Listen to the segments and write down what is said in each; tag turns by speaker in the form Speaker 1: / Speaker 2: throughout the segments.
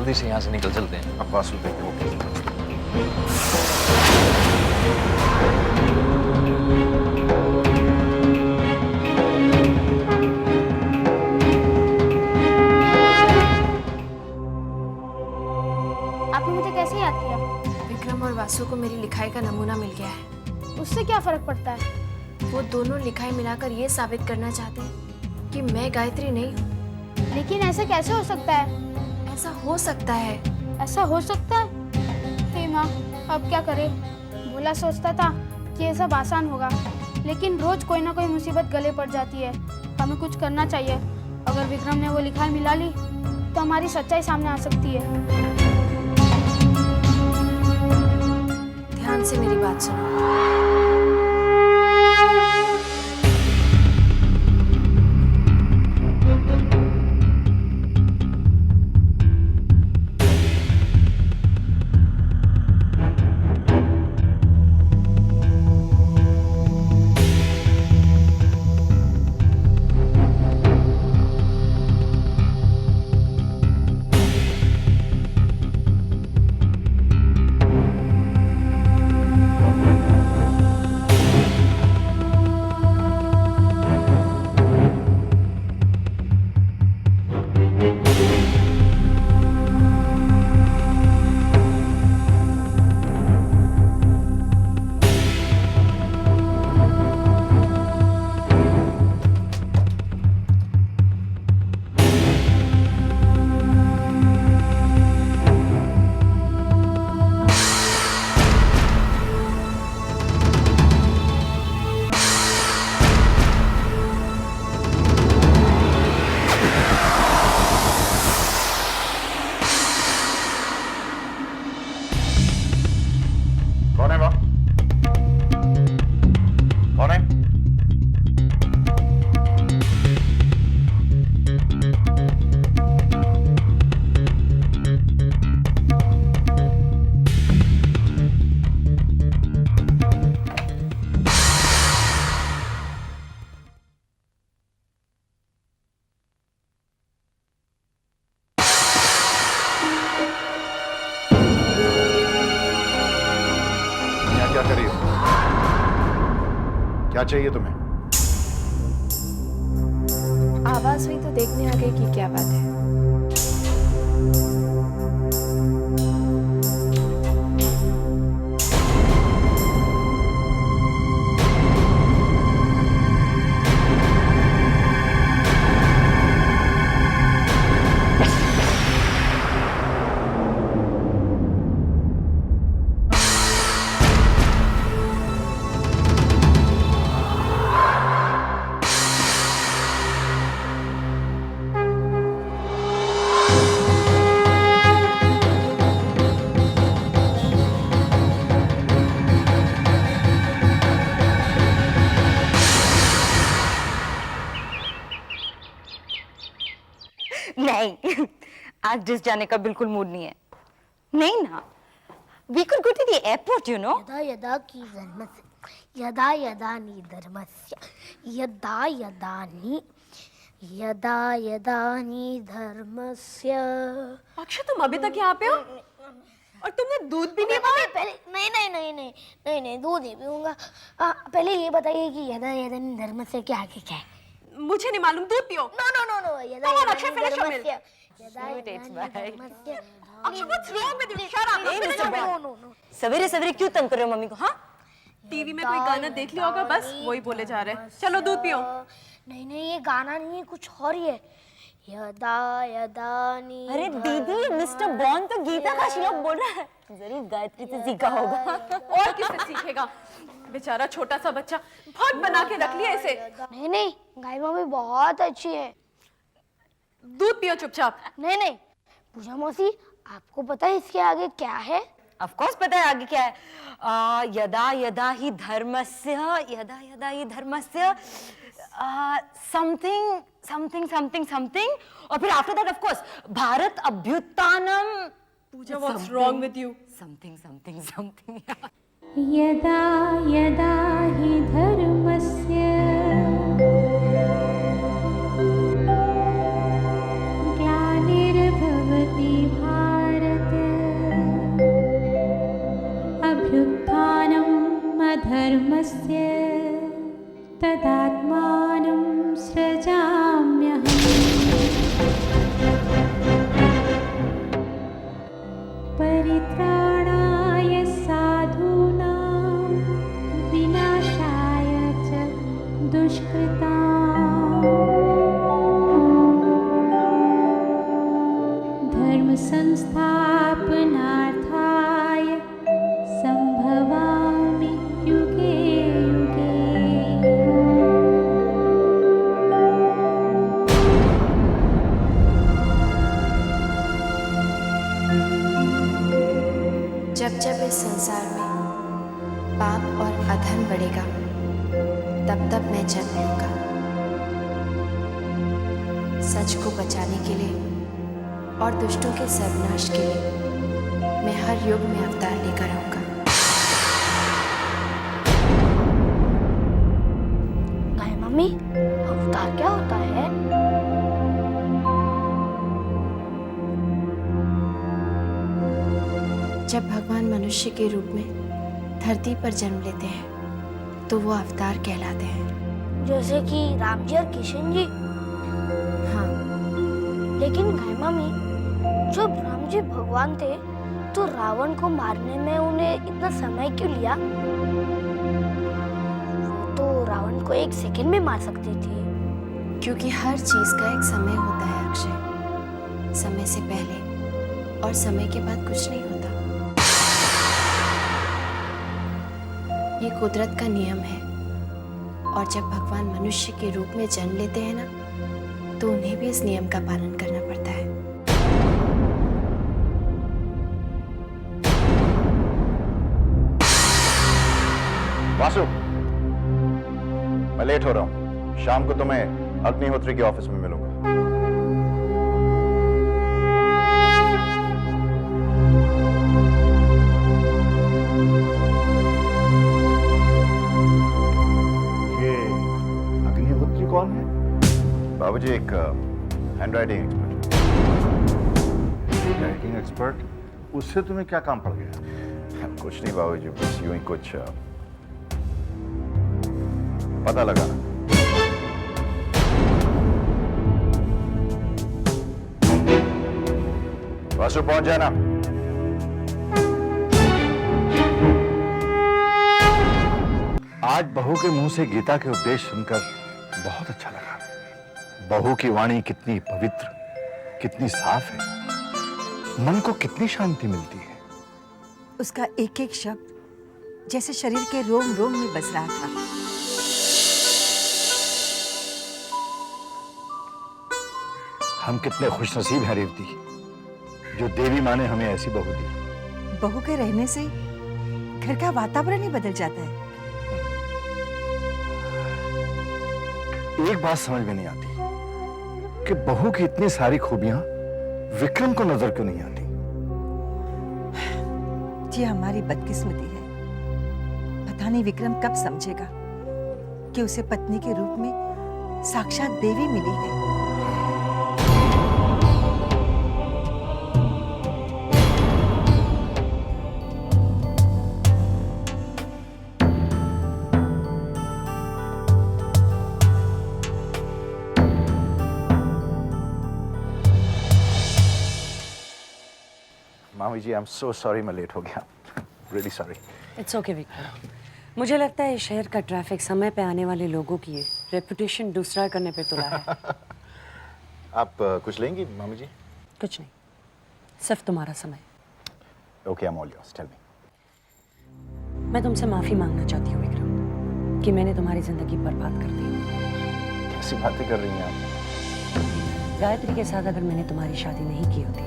Speaker 1: जल्दी से यहाँ से निकल चलते हैं।
Speaker 2: अब वासु देखते वो क्या करता है।
Speaker 3: आपने मुझे कैसे याद किया?
Speaker 4: विक्रम और वासु को मेरी लिखाई का नमूना मिल गया है।
Speaker 3: उससे क्या फर्क पड़ता है?
Speaker 4: वो दोनों लिखाई मिलाकर ये साबित करना चाहते हैं कि मैं गायत्री नहीं हूँ।
Speaker 3: लेकिन ऐसा कैसे हो सकता है?
Speaker 4: ऐसा हो सकता है।
Speaker 3: ऐसा हो सकता है? हे माँ, अब क्या करें? भोला सोचता था कि ये सब आसान होगा, लेकिन रोज कोई ना कोई मुसीबत गले पड़ जाती है। हमें कुछ करना चाहिए। अगर विक्रम ने वो लिखाई मिला ली तो हमारी सच्चाई सामने आ सकती है।
Speaker 4: ध्यान से मेरी बात सुनो।
Speaker 2: कौन है वह? कौन है? यहाँ क्या कर रही हो? क्या चाहिए तुम्हें?
Speaker 4: आवाज हुई तो देखने आ गई कि क्या बात है।
Speaker 5: नहीं, आज डिस जाने का बिल्कुल मूड नहीं है। नहीं ना, we could go to the airport, you know.
Speaker 6: यदा यदा की धर्मस्य यदा यदा नि धर्मस्य यदा यदा नि धर्मस्य।
Speaker 7: अक्षय, तुम अभी तक यहाँ पे हो और तुमने दूध भी नहीं पिया?
Speaker 6: पहले नहीं दूध नहीं पीऊंगा। पहले ये बताइए कि यदा यदा नि धर्मस्य के आगे क्या है?
Speaker 7: मुझे नहीं मालूम, दूध पियो।
Speaker 6: नो यदा
Speaker 7: Come on,
Speaker 6: यदा
Speaker 7: अक्षय,
Speaker 6: नि
Speaker 7: finish your milk.
Speaker 6: धर्मस्य यदा यदा नि धर्मस्य।
Speaker 7: Akshay, what's wrong with you? Shut up. Finish your milk.
Speaker 6: No
Speaker 5: सवेरे सवेरे क्यों तंग कर रहे हो मम्मी को? हाँ,
Speaker 7: टीवी में कोई गाना देख लिया होगा, बस वही बोले जा रहे हैं। चलो दूध पियो।
Speaker 6: नहीं, ये गाना नहीं है, कुछ और ही है। यदा यदा नि।
Speaker 5: अरे दीदी, मिस्टर बॉन्ड तो गीता का श्लोक बोल रहा है। जरूर गायत्री से सीखा होगा।
Speaker 7: और किससे सीखेगा? बेचारा छोटा सा बच्चा, बहुत बना के रख लिया इसे।
Speaker 6: नहीं, गाय मम्मी बहुत अच्छी है।
Speaker 7: दूध पियो चुपचाप।
Speaker 6: नहीं, पूजा मौसी, आपको पता है इसके आगे क्या है?
Speaker 5: ऑफ कोर्स पता है आगे क्या है। यदा यदा ही धर्मस्य समथिंग समथिंग समथिंग समथिंग, और फिर after that of course Bharat अभ्युत्थानम।
Speaker 7: Pooja, what's wrong with you?
Speaker 5: Something something something.
Speaker 8: यदा यदा हि धर्मस्य ग्लानिर्भवति भारत दुष्कृताम् धर्मसंस्थापनार्थाय सम्भवामि युगे युगे।
Speaker 4: जब जब इस संसार में पाप और अधर्म बढ़ेगा, तब तब मैं जन्म लूंगा। सच को बचाने के लिए और दुष्टों के सर्वनाश के लिए मैं हर युग में अवतार लेकर आऊंगा।
Speaker 6: गाय मम्मी, अवतार क्या होता है?
Speaker 4: जब भगवान मनुष्य के रूप में धरती पर जन्म लेते हैं तो वो अवतार कहलाते हैं।
Speaker 6: जैसे कि राम जी और किशन जी।
Speaker 4: हाँ,
Speaker 6: लेकिन गाय मम्मी, जब राम जी भगवान थे तो रावण को मारने में उन्हें इतना समय क्यों लिया? वो तो रावण को 1 सेकंड में मार सकते थे।
Speaker 4: क्योंकि हर चीज का एक समय होता है अक्षय। समय से पहले और समय के बाद कुछ नहीं होता। ये कुदरत का नियम है। और जब भगवान मनुष्य के रूप में जन्म लेते हैं ना, तो उन्हें भी इस नियम का पालन करना पड़ता है।
Speaker 2: वासु, मैं लेट हो रहा हूँ। शाम को तुम्हें अग्निहोत्री के ऑफिस में मिलूंगा।
Speaker 1: ये अग्निहोत्री कौन है?
Speaker 2: बाबूजी, एक हैंडराइटिंग एक्सपर्ट।
Speaker 1: Writing expert? उससे तुम्हें क्या काम पड़ गया?
Speaker 2: कुछ नहीं बाबूजी, बस यूं ही कुछ पता लगाना। वासु, पहुंच जाना।
Speaker 1: आज बहू के मुंह से गीता के उपदेश सुनकर बहुत अच्छा लगा। बहू की वाणी कितनी पवित्र, कितनी साफ है। मन को कितनी शांति मिलती है।
Speaker 9: उसका एक एक शब्द जैसे शरीर के रोम रोम में बस रहा था।
Speaker 1: हम कितने खुशनसीब हैं रेवती, जो देवी माँ ने हमें ऐसी बहू दी।
Speaker 9: बहू के रहने से घर का वातावरण ही बदल जाता है।
Speaker 1: एक बात समझ में नहीं आती कि बहू की इतनी सारी खूबियां विक्रम को नजर क्यों नहीं आती।
Speaker 9: ये हमारी बदकिस्मती है। पता नहीं विक्रम कब समझेगा कि उसे पत्नी के रूप में साक्षात देवी मिली है।
Speaker 2: मामी जी, आई एम सो सॉरी, मैं लेट हो गया। Really sorry.
Speaker 10: It's okay Vikram. मुझे लगता है इस शहर का ट्रैफिक समय पे आने वाले लोगों की रेपुटेशन दूसरा करने पे तुला है।
Speaker 2: आप कुछ लेंगी मामी जी?
Speaker 10: कुछ नहीं, सिर्फ तुम्हारा समय।
Speaker 2: Okay, I am all yours, tell me.
Speaker 10: मैं तुमसे माफी मांगना चाहती हूँ विक्रम कि मैंने तुम्हारी जिंदगी बर्बाद कर दी।
Speaker 2: कैसी बातें कर रही हैं आप?
Speaker 10: गायत्री के साथ अगर मैंने तुम्हारी शादी नहीं की होती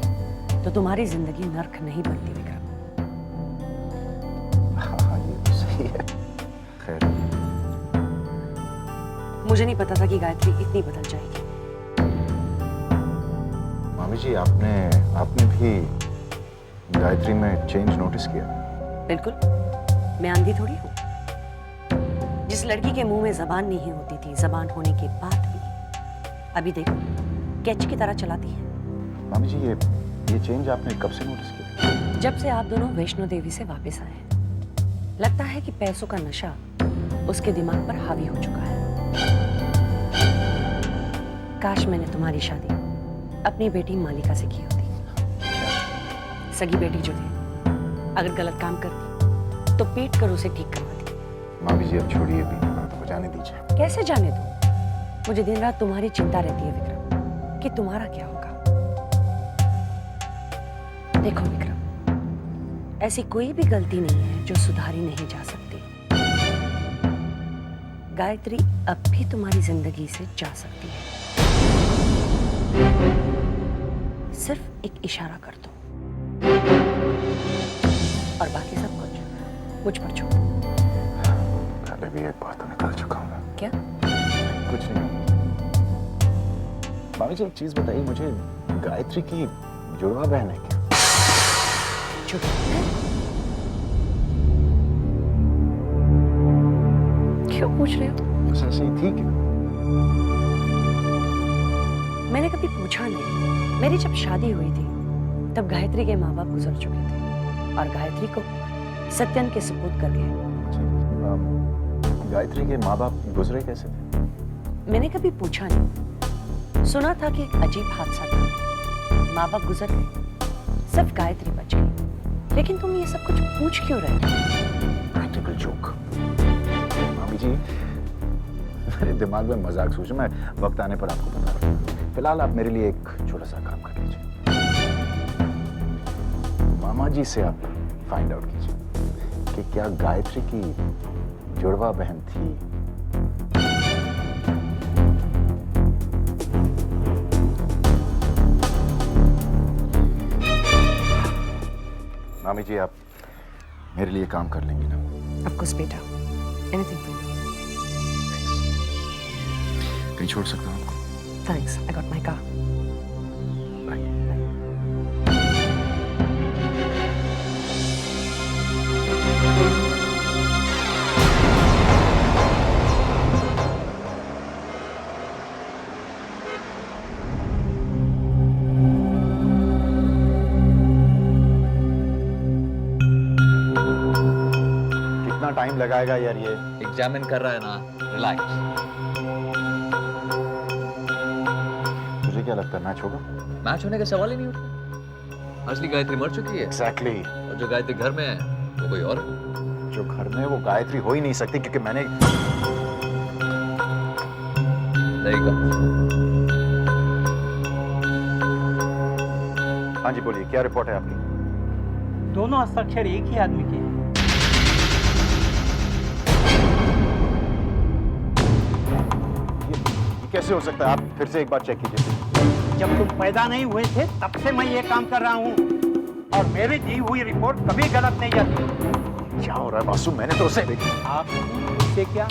Speaker 10: तो तुम्हारी जिंदगी नर्क नहीं बनती विक्रम।
Speaker 2: हाँ, ये तो सही है। खैर,
Speaker 10: मुझे नहीं पता था कि गायत्री इतनी बदल जाएगी।
Speaker 2: मामी जी, आपने भी गायत्री में चेंज नोटिस किया?
Speaker 10: बिल्कुल, मैं अंधी थोड़ी हूँ। जिस लड़की के मुंह में जबान नहीं होती थी, जबान होने के बाद भी अभी देखो कैच की तरह चलाती है।
Speaker 2: मामी जी, ये चेंज आपने कब से नोटिस किया?
Speaker 10: जब से आप दोनों वैष्णो देवी से वापस आए हैं। लगता है कि पैसों का नशा उसके दिमाग पर हावी हो चुका है। काश मैंने तुम्हारी शादी अपनी बेटी मालिका से की होती। सगी बेटी जो थी, अगर गलत काम करती तो पीट कर उसे ठीक करवाती।
Speaker 2: मामी जी, अब छोड़िए भी, बात हो जाने दीजिए।
Speaker 10: कैसे जाने दूं? मुझे दिन रात तुम्हारी चिंता रहती है विक्रम, कि तुम्हारा क्या होगा। देखो विक्रम, ऐसी कोई भी गलती नहीं है जो सुधारी नहीं जा सकती। गायत्री अब भी तुम्हारी जिंदगी से जा सकती है। सिर्फ एक इशारा कर दो और बाकी सब कुछ मुझ पर छोड़ो।
Speaker 2: पहले भी एक बार तो निकल चुका हूँ मैं।
Speaker 10: क्या?
Speaker 2: कुछ नहीं। मामी जी एक चीज बताइए मुझे, गायत्री की जुड़वा बहन है क्या?
Speaker 10: छुट्टी क्यों पूछ रहे हो?
Speaker 2: बस ऐसे ही थी क्या?
Speaker 10: मैंने कभी पूछा नहीं। मेरी जब शादी हुई थी तब गायत्री के माँ बाप गुजर चुके थे और गायत्री को सत्यन के सुपुर्द कर गए।
Speaker 2: गायत्री के माँ बाप गुजरे कैसे थे?
Speaker 10: मैंने कभी पूछा नहीं। सुना था कि एक अजीब हादसा था, माँ बाप गुजर गए, सिर्फ गायत्री बच गई। लेकिन तुम ये सब कुछ पूछ क्यों रहे हो?
Speaker 2: Practical joke. मामी जी मेरे दिमाग में मजाक सोचो, मैं वक्त आने पर आपको बता रहा हूँ। फिलहाल आप मेरे लिए एक छोटा सा काम कर लीजिए। मामा जी से आप फाइंड आउट कीजिए कि क्या गायत्री की जुड़वा बहन थी। मामी जी आप मेरे लिए काम कर लेंगे ना?
Speaker 10: Of course, बेटा। Anything for you.
Speaker 2: कहीं छोड़ सकता हूँ आपको?
Speaker 10: Thanks. I got my car.
Speaker 2: Bye. कितना टाइम लगाएगा यार ये?
Speaker 11: एग्जामिन कर रहा है ना, रिलैक्स।
Speaker 2: मुझे क्या लगता है मैच होगा?
Speaker 11: मैच होने का सवाल ही नहीं उठता। असली गायत्री मर चुकी है।
Speaker 2: एग्जैक्टली।
Speaker 11: और जो गायत्री घर में है वो कोई और है।
Speaker 2: जो घर में वो गायत्री हो ही नहीं सकती क्योंकि मैंने
Speaker 11: देखा।
Speaker 2: हाँ जी बोलिए, क्या रिपोर्ट है आपकी?
Speaker 12: दोनों हस्ताक्षर एक ही आदमी के हैं।
Speaker 2: ये कैसे हो सकता है? आप फिर से एक बार चेक कीजिए।
Speaker 12: जब तुम पैदा नहीं हुए थे तब से मैं ये काम कर रहा हूँ और मेरी दी हुई रिपोर्ट कभी गलत नहीं जाती।
Speaker 2: क्या हो रहा है वासु? मैंने तो उसे
Speaker 12: आप से क्या?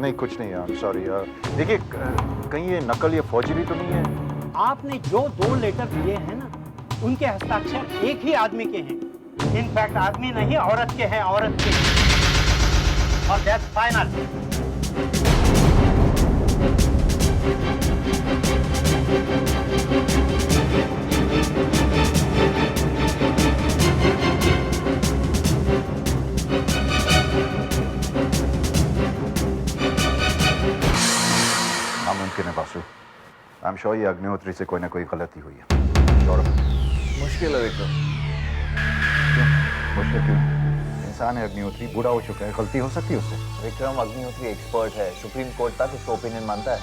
Speaker 2: नहीं कुछ नहीं यार, सॉरी यार। देखिए कहीं ये नकल या फौजरी तो नहीं है?
Speaker 12: आपने जो 2 लेटर दिए हैं ना, उनके हस्ताक्षर एक ही आदमी के हैं। इनफैक्ट आदमी नहीं, औरत के हैं, औरत के। और दैट्स फाइनल।
Speaker 2: नामुमकिन है बासु। आई एम श्योर ये अग्निहोत्री से कोई ना कोई गलती हुई है। सौरभ
Speaker 11: मुश्किल है विक्रम।
Speaker 2: क्यों मुश्किल क्यों? इंसान है अग्निहोत्री, बूढ़ा हो चुका है, गलती हो सकती है उससे।
Speaker 11: विक्रम अग्निहोत्री एक्सपर्ट है, सुप्रीम कोर्ट तक उसका ओपिनियन मानता है।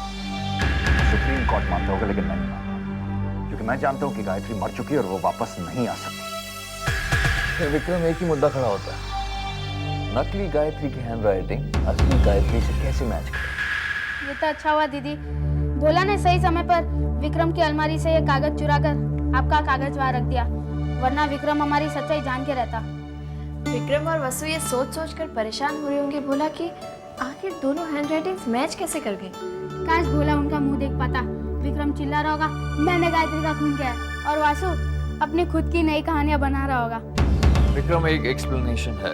Speaker 2: सुप्रीम कोर्ट मानता होगा लेकिन मैं नहीं मानता, क्योंकि मैं जानता हूँ कि गायत्री मर चुकी है और वो वापस नहीं आ सकती।
Speaker 11: फिर विक्रम एक ही मुद्दा खड़ा होता है, नकली गायत्री की हैंडराइटिंग असली गायत्री से कैसे मैच करे।
Speaker 3: ये तो अच्छा हुआ दीदी बोला ने सही समय पर विक्रम की अलमारी से ये कागज चुराकर आपका कागज वहां रख दिया, वरना विक्रम हमारी सच्चाई जान के रहता।
Speaker 4: विक्रम और वसु ये सोच सोच कर परेशान हो रहे होंगे, बोला कि आखिर दोनों हैंडराइटिंग्स मैच कैसे कर गई।
Speaker 3: काश भोला उनका मुंह देख पाता। विक्रम चिल्ला रहा होगा मैंने गायत्री का खून किया है, और वासु अपनी खुद की नई कहानियां बना रहा होगा।
Speaker 11: विक्रम एक एक्सप्लेनेशन है।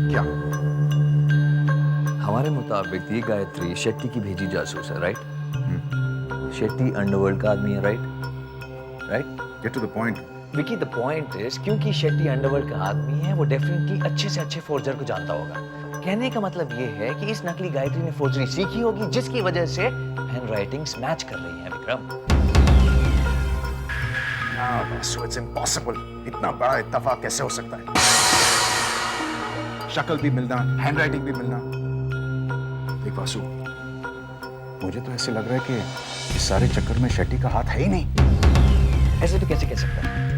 Speaker 2: क्या?
Speaker 11: हमारे मुताबिक ये गायत्री शेट्टी की भेजी जासूस है, राइट? शेट्टी अंडरवर्ल्ड का आदमी है, right?
Speaker 2: Get to the point.
Speaker 11: Vicky, the point is क्योंकि शेट्टी अंडरवर्ल्ड का आदमी है, वो डेफिनेटली अच्छे से अच्छे फोर्जर को जानता होगा। कहने का मतलब ये है कि इस नकली गायत्री ने फोर्जरी सीखी होगी, जिसकी वजह से हैंडराइटिंग्स मैच कर रही हैं। Vikram,
Speaker 2: it's impossible. इतना बड़ा इत्तेफाक कैसे हो सकता है? शक्ल भी मिलना, हैंडराइटिंग भी मिलना। देख वासु, मुझे तो ऐसे लग रहा है कि इस सारे चक्कर में शेट्टी का हाथ है ही नहीं।
Speaker 11: ऐसे तो कैसे कह सकता है?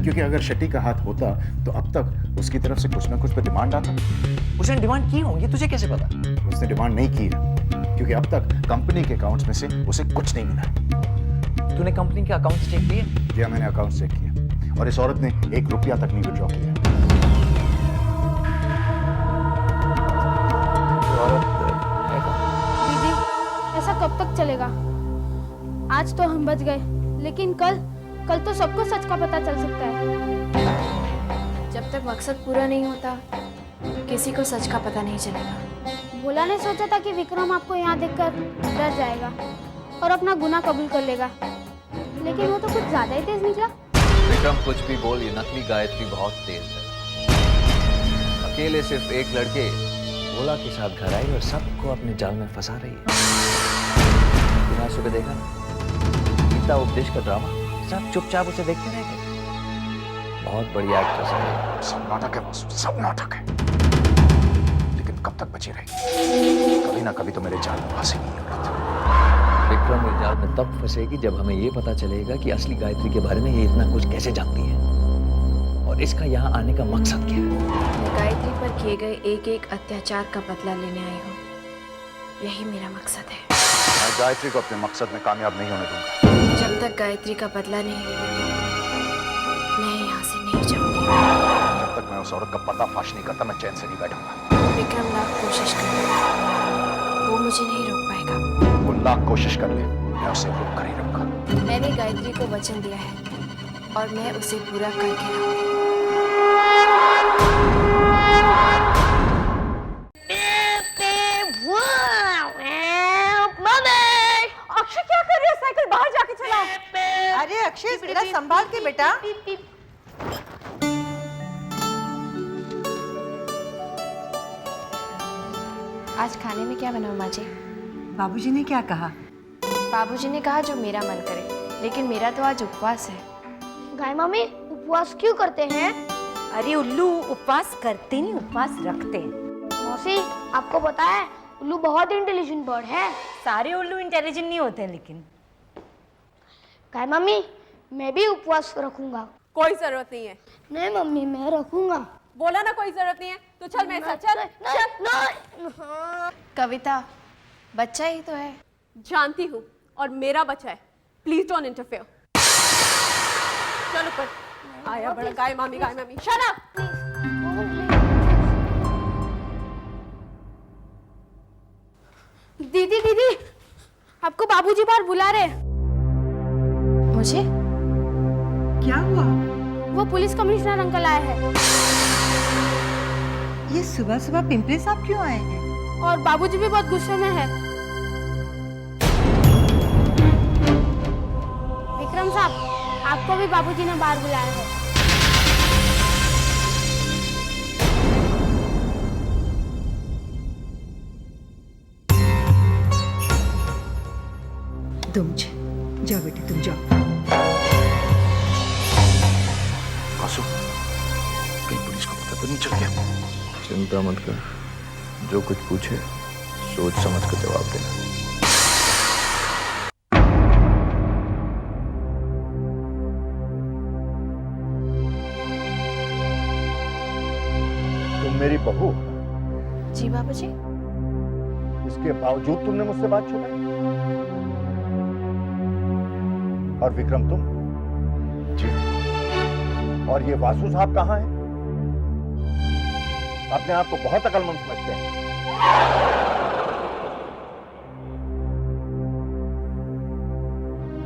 Speaker 2: क्योंकि अगर शेट्टी का हाथ होता तो अब तक उसकी तरफ से कुछ ना कुछ तो डिमांड आता।
Speaker 11: उसने डिमांड की होंगी, तुझे कैसे पता?
Speaker 2: उसने डिमांड नहीं की है, क्योंकि अब तक कंपनी के अकाउंट्स में से उसे कुछ नहीं मिला।
Speaker 11: तूने कंपनी के अकाउंट्स चेक किए?
Speaker 2: जी हाँ, मैंने अकाउंट चेक किया और इस औरत ने 1 रुपया तक नहीं विड्रॉ किया।
Speaker 3: दीदी, ऐसा कब तक चलेगा? आज तो हम बच गए, लेकिन कल तो सबको सच का पता चल सकता है।
Speaker 4: जब तक मकसद पूरा नहीं होता किसी को सच का पता नहीं चलेगा।
Speaker 3: भोला ने सोचा था कि विक्रम आपको यहाँ देखकर डर जाएगा और अपना गुनाह कबूल कर लेगा, लेकिन वो तो कुछ ज्यादा ही तेज निकला।
Speaker 11: विक्रम कुछ भी बोल, ये नकली गायत्री बहुत तेज है। अकेले सिर्फ एक लड़के भोला के साथ घर आई और सबको अपने जाल में फंसा रही है। बिना सुबह देखा ना गीता उपदेश का ड्रामा, सब चुपचाप उसे देखते रह गए। बहुत बड़ी एक्ट्रेस है।
Speaker 2: सब नाटक है बॉस, सब नाटक है। लेकिन कब तक बची रहेगी? कभी ना कभी तो मेरे जाल में फंसेगी औरत।
Speaker 11: विक्रम इस जाल में तब फंसेगी जब हमें ये पता चलेगा कि असली गायत्री के बारे में ये इतना कुछ कैसे जानती है और इसका यहाँ आने का मकसद क्या है।
Speaker 4: मैं गायत्री पर किए गए एक एक अत्याचार का बदला लेने आई हूँ, यही मेरा मकसद है।
Speaker 2: मैं गायत्री को अपने मकसद में कामयाब नहीं होने दूंगा।
Speaker 4: जब तक गायत्री का बदला नहीं लेती मैं यहाँ से नहीं जाऊंगी।
Speaker 2: जब तक मैं उस औरत का पर्दाफाश नहीं करता मैं चैन से नहीं बैठूंगा।
Speaker 4: विक्रम लाख कोशिश कर, वो मुझे नहीं रोक पाएगा।
Speaker 2: वो लाख कोशिश कर ले, मैं उसे रोक कर ही रहूंगा।
Speaker 4: मैंने गायत्री को वचन दिया है और मैं उसे पूरा करके रहूंगी।
Speaker 7: अक्षय क्या कर रही है? साइकिल बाहर जाके चलाओ।
Speaker 9: अरे अक्षय, जरा संभाल के बेटा।
Speaker 4: आज खाने में क्या बनाऊं माँ जी?
Speaker 9: बाबूजी ने क्या कहा?
Speaker 4: बाबूजी ने कहा जो मेरा मन करे, लेकिन मेरा तो आज उपवास है।
Speaker 6: गाय मामी उपवास क्यों करते हैं?
Speaker 5: अरे उल्लू, उपवास करते नहीं, उपवास रखते हैं।
Speaker 6: मौसी, आपको पता है उल्लू बहुत इंटेलिजेंट बर्ड है।
Speaker 5: सारे उल्लू इंटेलिजेंट नहीं होते लेकिन।
Speaker 6: गाय मम्मी, मैं भी उपवास रखूंगा।
Speaker 7: कोई जरूरत नहीं है।
Speaker 6: नहीं मम्मी, मैं रखूंगा।
Speaker 7: बोला ना कोई जरूरत नहीं है, तो चल मेरे साथ चल। चल।
Speaker 4: कविता, बच्चा ही तो है।
Speaker 7: जानती हूँ, और मेरा बच्चा है। Please don't interfere. चल ऊपर। आया बड़ा गाय मामी, गाय मामी। Shut up.
Speaker 3: दीदी दीदी, आपको बाबूजी बाहर बुला रहे।
Speaker 4: मुझे?
Speaker 9: क्या हुआ?
Speaker 3: वो पुलिस कमिश्नर अंकल आए हैं।
Speaker 9: ये सुबह सुबह पिंपरी साहब क्यों आए हैं?
Speaker 3: और बाबूजी भी बहुत गुस्से में है। विक्रम साहब, आपको भी बाबूजी ने बाहर बुलाया है।
Speaker 9: तुम जाओ बेटी, तुम जाओ।
Speaker 2: कसु, कहीं पुलिस को पता तो नहीं चल गया?
Speaker 11: चिंता मत कर, जो कुछ पूछे सोच समझ कर जवाब देना।
Speaker 1: तुम मेरी बहू,
Speaker 4: जी बाबूजी।
Speaker 1: इसके बावजूद तुमने मुझसे बात छुपाई? और विक्रम तुम?
Speaker 2: जी।
Speaker 1: और ये वासु साहब कहाँ हैं? अपने आप को बहुत अक्लमंद समझते हैं।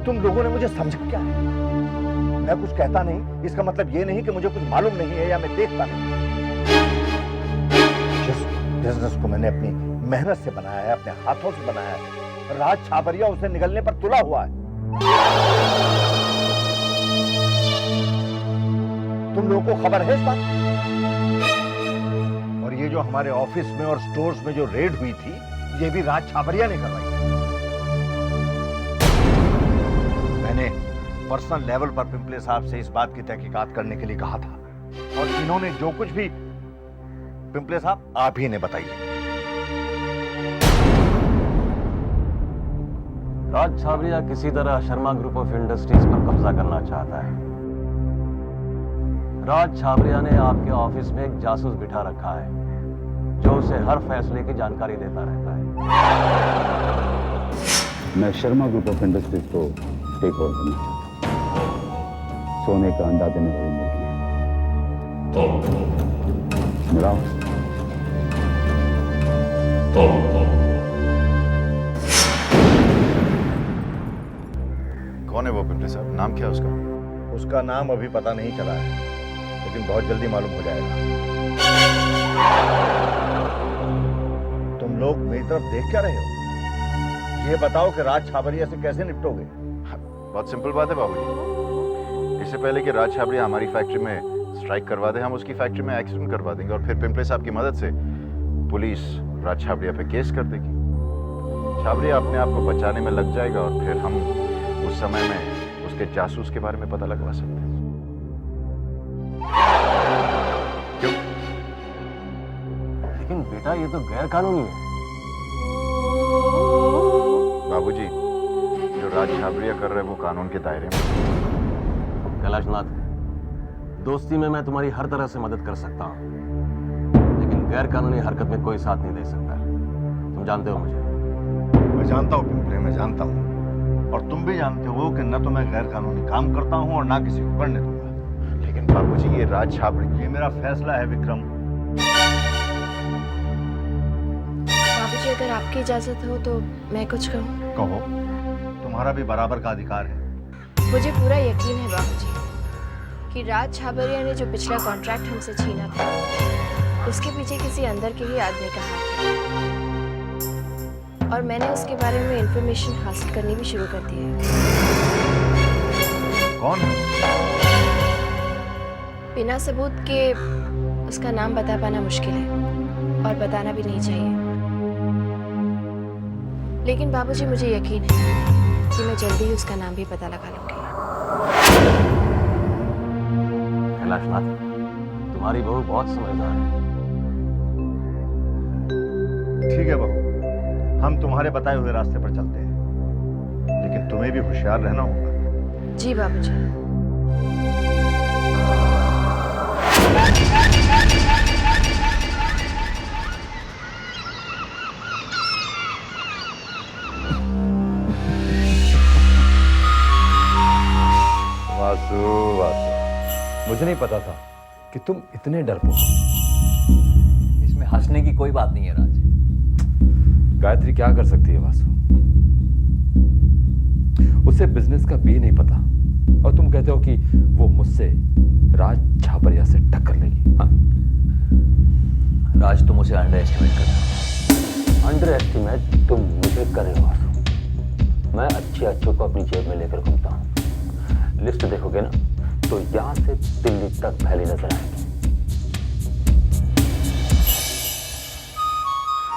Speaker 1: तुम लोगों ने मुझे समझा क्या है? मैं कुछ कहता नहीं, इसका मतलब ये नहीं कि मुझे कुछ मालूम नहीं है या मैं देखता नहीं। जिस बिजनेस को मैंने अपनी मेहनत से बनाया है, अपने हाथों से बनाया है, राज छाबरिया उसे निगलने पर तुला हुआ है। तुम लोगों को खबर है इस बात? और ये जो हमारे ऑफिस में और स्टोर्स में जो रेड हुई थी, ये भी राज छाबरिया ने करवाई। मैंने पर्सनल लेवल पर पिंपले साहब से इस बात की तहकीकात करने के लिए कहा था, और इन्होंने जो कुछ भी, पिंपले साहब आप ही ने बताइए।
Speaker 12: राज छाबरिया किसी तरह शर्मा ग्रुप ऑफ इंडस्ट्रीज पर कब्जा करना चाहता है। राज छाबरिया ने आपके ऑफिस में एक जासूस बिठा रखा है जो उसे हर फैसले की जानकारी देता रहता है।
Speaker 2: मैं शर्मा ग्रुप ऑफ इंडस्ट्रीज को टेक ओवर करना चाहता हूं। सोने का अंडा देने वाली मुर्गी है। मिलाओ।
Speaker 1: कौन है वो पिंपले साहब? नाम क्या है उसका?
Speaker 2: उसका नाम अभी पता नहीं चला है, लेकिन बहुत जल्दी मालूम हो जाएगा। तुम लोग मेरी तरफ देख क्या रहे हो? ये बताओ कि राज छाबरिया से कैसे निपटोगे?
Speaker 1: बहुत सिंपल बात है बाबूजी। इससे पहले कि राज छाबरिया हमारी फैक्ट्री में स्ट्राइक करवा दे, हम उसकी फैक्ट्री में एक्सीडेंट करवा देंगे और फिर पिंपले साहब की मदद से पुलिस राज छाबरिया पे केस कर देगी। छाबरिया अपने आप को बचाने में लग जाएगा और फिर हम उस समय में उसके जासूस के बारे में पता लगवा सकते हैं। क्यों?
Speaker 12: लेकिन बेटा ये तो गैर कानूनी है।
Speaker 1: बाबूजी, जो राज छाबरिया कर रहे हैं वो कानून के दायरे में।
Speaker 12: कैलाशनाथ, दोस्ती में मैं तुम्हारी हर तरह से मदद कर सकता हूँ, लेकिन गैर कानूनी हरकत में कोई साथ नहीं दे सकता। तुम जानते हो मुझे।
Speaker 2: मैं जानता हूँ पिंपले, मैं जानता हूँ, और तुम भी जानते हो कि न तो मैं गैर कानूनी काम करता हूँ और ना किसी को करने दूंगा।
Speaker 1: लेकिन बाबूजी, ये राज छाबरिया,
Speaker 2: ये मेरा फैसला है विक्रम।
Speaker 4: बाबूजी, अगर आपकी इजाजत हो तो मैं कुछ कहूँ?
Speaker 2: कहो, तुम्हारा भी बराबर का अधिकार है।
Speaker 4: मुझे पूरा यकीन है बाबूजी कि राज छाबरिया ने जो पिछला कॉन्ट्रैक्ट हमसे छीना था, उसके पीछे किसी अंदर के ही आदमी का हाथ है, और मैंने उसके बारे में इंफॉर्मेशन हासिल करनी भी शुरू कर दी है।
Speaker 2: कौन?
Speaker 4: बिना सबूत के उसका नाम बता पाना मुश्किल है और बताना भी नहीं चाहिए, लेकिन बाबूजी मुझे यकीन है कि मैं जल्दी ही उसका नाम भी पता लगा लूंगी।
Speaker 12: कैलाशनाथ, तुम्हारी बहू बहुत समझदार है।
Speaker 2: ठीक है बहू, हम तुम्हारे बताए हुए रास्ते पर चलते हैं, लेकिन तुम्हें भी होशियार रहना होगा।
Speaker 4: जी बाबूजी।
Speaker 13: वासु, वासु, मुझे नहीं पता था कि तुम इतने डरपोक हो।
Speaker 11: इसमें हंसने की कोई बात नहीं है राज।
Speaker 13: गायत्री क्या कर सकती है वासु? उसे बिजनेस का भी नहीं पता, और तुम कहते हो कि वो मुझसे राज छाबरिया से टक्कर लेगी। हाँ?
Speaker 11: राज, तुम उसे अंडर एस्टिमेट कर रहे हो।
Speaker 12: अंडर एस्टिमेट तुम मुझे कर रहे हो वासु। मैं अच्छे को अपनी जेब में लेकर घूमता हूँ। लिस्ट देखोगे ना तो यहाँ से दिल्ली तक फैली नजर आएगी।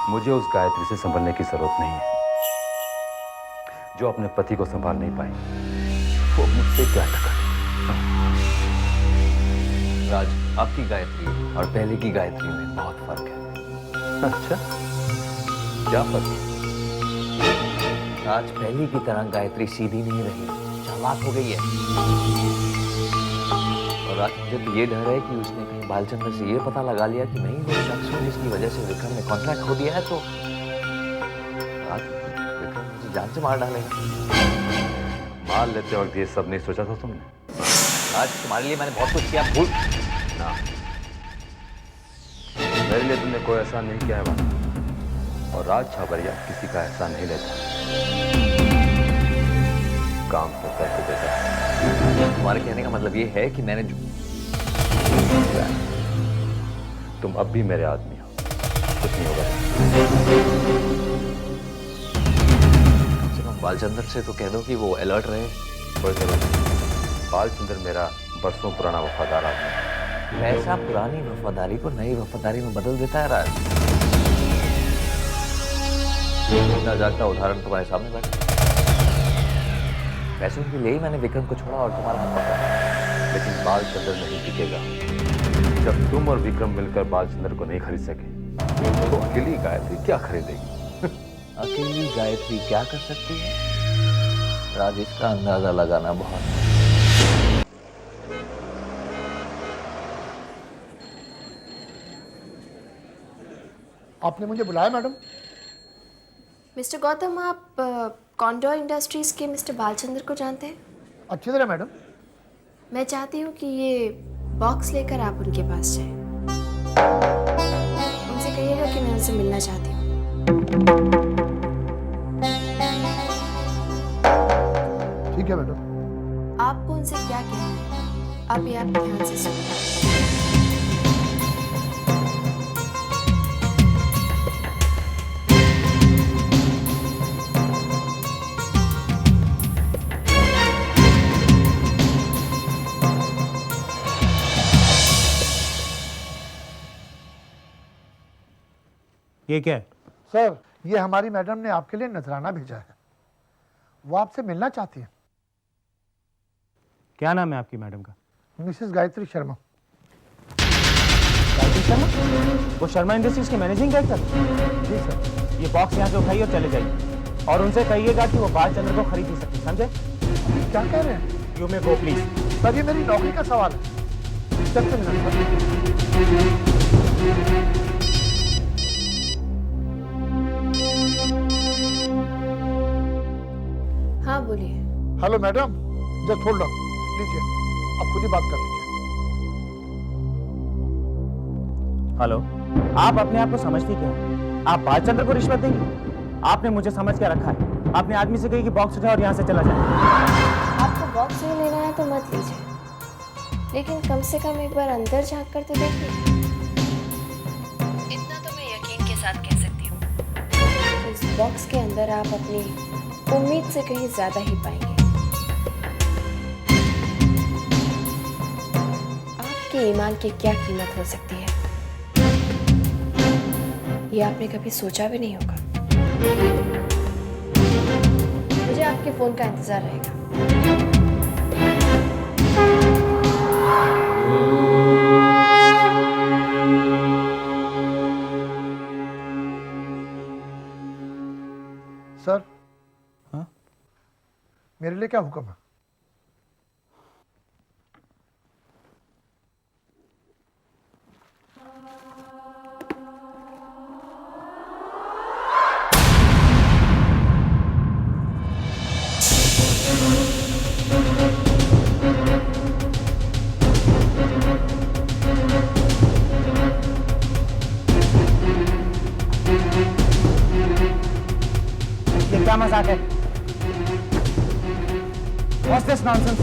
Speaker 13: मुझे उस गायत्री से संभलने की जरूरत नहीं है। जो अपने पति को संभाल नहीं पाई वो मुझसे क्या टक्कर।
Speaker 11: राज, आपकी गायत्री और पहले की गायत्री में बहुत फर्क है।
Speaker 13: अच्छा, क्या फर्क है?
Speaker 11: राज, पहले की तरह गायत्री सीधी नहीं रही, चालाक हो गई है। और राज, मुझे तो ये डर है कि उसने कहीं बालचंद्र से ये पता लगा लिया कि मैं ही वो शख्स हूँ जिसकी वजह से विक्रम ने कॉन्ट्रैक्ट खो दिया है, तो राज, विक्रम मुझे जान से मार डालेगा।
Speaker 13: मार लेते वक्त ये सब नहीं सोचा था तुमने?
Speaker 11: राज, तुम्हारे लिए मैंने बहुत कुछ किया, भूल
Speaker 13: ना। मेरे लिए तुमने कोई एहसान नहीं किया है वासु, और राज छाबरिया किसी का एहसान नहीं लेता। काम तो करके देता।
Speaker 11: तुम्हारे कहने का मतलब ये है कि मैंने जो...
Speaker 13: तुम अब भी मेरे आदमी हो, कुछ नहीं होगा।
Speaker 11: कम से कम बालचंद्र से तो कह दो कि वो अलर्ट रहे।
Speaker 13: कोई जरूरत नहीं। बालचंद्र मेरा बरसों पुराना वफादार आदमी है।
Speaker 11: पैसा पुरानी वफादारी को नई वफादारी में बदल देता है राज। इतना जागता उदाहरण तुम्हारे सामने बैठा। पैसों के लिए ही मैंने विक्रम को छोड़ा और तुम्हारा हाथ पकड़ा।
Speaker 13: लेकिन बालचंद्र नहीं टिकेगा। जब तुम और विक्रम मिलकर बालचंद्र को नहीं खरीद सके तो अकेली गायत्री क्या खरीदेगी?
Speaker 11: अकेली गायत्री क्या कर सकती है? राज, इसका अंदाजा लगाना बहुत।
Speaker 14: आपने मुझे बुलाया मैडम?
Speaker 4: मिस्टर गौतम, आप कॉन्डोर इंडस्ट्रीज के मिस्टर बालचंद्र को जानते हैं?
Speaker 14: अच्छी तरह मैडम।
Speaker 4: मैं चाहती हूँ कि ये बॉक्स लेकर आप उनके पास जाएं। उनसे कहिएगा कि मैं उनसे मिलना चाहती हूँ।
Speaker 14: ठीक है मैडम।
Speaker 4: आपको उनसे क्या कहना है, आप ये आप ध्यान से सुनिए।
Speaker 12: ये क्या है?
Speaker 14: सर, ये हमारी मैडम ने आपके लिए नजराना भेजा है। वो आपसे मिलना चाहती है।
Speaker 12: क्या नाम है आपकी मैडम का?
Speaker 14: मिसेस गायत्री शर्मा।
Speaker 12: गायत्री शर्मा? वो शर्मा इंडस्ट्रीज के मैनेजिंग डायरेक्टर?
Speaker 14: जी सर।
Speaker 12: ये बॉक्स यहाँ से उठाइए और चले जाइए, और उनसे कहिएगा कि वो बालचंद्र को खरीद नहीं सकती, समझे?
Speaker 14: क्या कह रहे हैं?
Speaker 12: You may go please.
Speaker 14: Sir, ये मेरी नौकरी का सवाल है। जब से मिला सर।
Speaker 4: हाँ बोलिए।
Speaker 14: Hello madam, just hold on, लीजिए, आप खुद ही बात कर लीजिए।
Speaker 12: हेलो, आप अपने आप को समझती क्या है? आप बालचंद्र को रिश्वत देंगी? आपने मुझे समझ के रखा है। आपने आदमी से कही कि बॉक्स उठाए और यहाँ से चला जाए।
Speaker 4: आपको बॉक्स नहीं लेना है तो मत लीजिए, लेकिन कम से कम एक बार अंदर झांक कर तो देखिए। इतना तो मैं यकीन के साथ कह सकती हूँ, इस बॉक्स के अंदर आप अपनी उम्मीद से कहीं ज्यादा ही पाएंगे। आपके ईमान की क्या कीमत हो सकती है, ये आपने कभी सोचा भी नहीं होगा। मुझे आपके फोन का इंतजार रहेगा।
Speaker 14: सर, हाँ? मेरे लिए क्या हुक्म है?
Speaker 12: ये क्या मजाक है? What's this nonsense?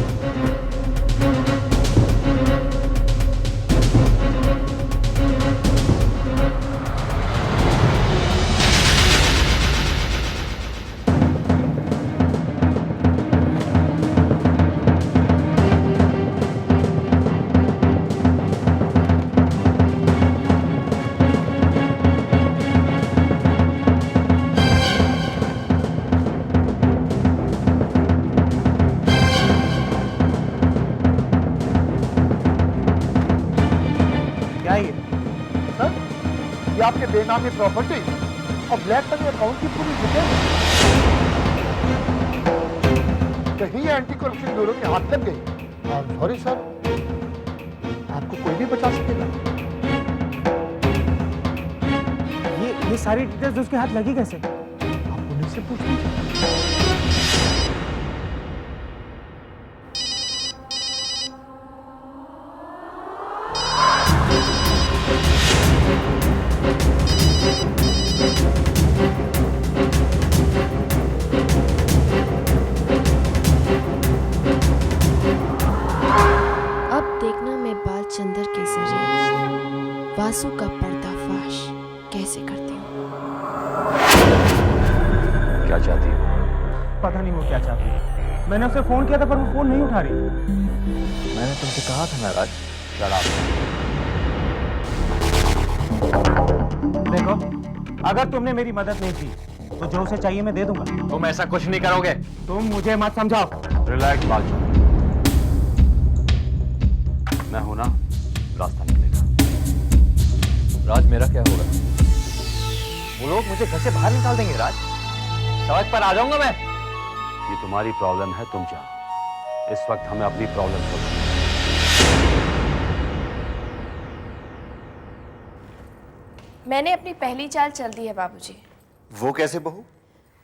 Speaker 14: ये आपके बेनामी प्रॉपर्टी और ब्लैक मनी अकाउंट की पूरी डिटेल कहीं एंटी करप्शन ब्यूरो के हाथ लग गई। सॉरी सर, आपको कोई भी बचा सकेगा।
Speaker 12: ये सारी डिटेल्स उसके हाथ लगी कैसे?
Speaker 14: आप पुलिस से पूछ लीजिए।
Speaker 4: बालचंद्र के जरिए वासु का पर्दाफाश कैसे करती हूँ।
Speaker 13: क्या चाहती हो?
Speaker 12: पता नहीं वो क्या चाहती है। मैंने उसे फोन किया था पर वो फोन नहीं उठा रही।
Speaker 11: मैंने तुमसे कहा था ना राज, शराब।
Speaker 12: देखो, अगर तुमने मेरी मदद नहीं की तो जो उसे चाहिए मैं दे दूंगा।
Speaker 11: तुम ऐसा कुछ नहीं करोगे।
Speaker 12: तुम मुझे मत समझाओ।
Speaker 13: रिलैक्स बालचंद्र, मैं हूं ना, रास्ता निकलेगा।
Speaker 11: राज, मेरा क्या होगा? वो लोग मुझे घर से बाहर निकाल देंगे राज। सड़क पर आ जाऊंगा मैं।
Speaker 13: ये तुम्हारी प्रॉब्लम है, तुम जाओ। इस वक्त हमें अपनी प्रॉब्लम सोचनी है।
Speaker 4: मैंने अपनी पहली चाल चल दी है बाबूजी।
Speaker 2: वो कैसे बहू?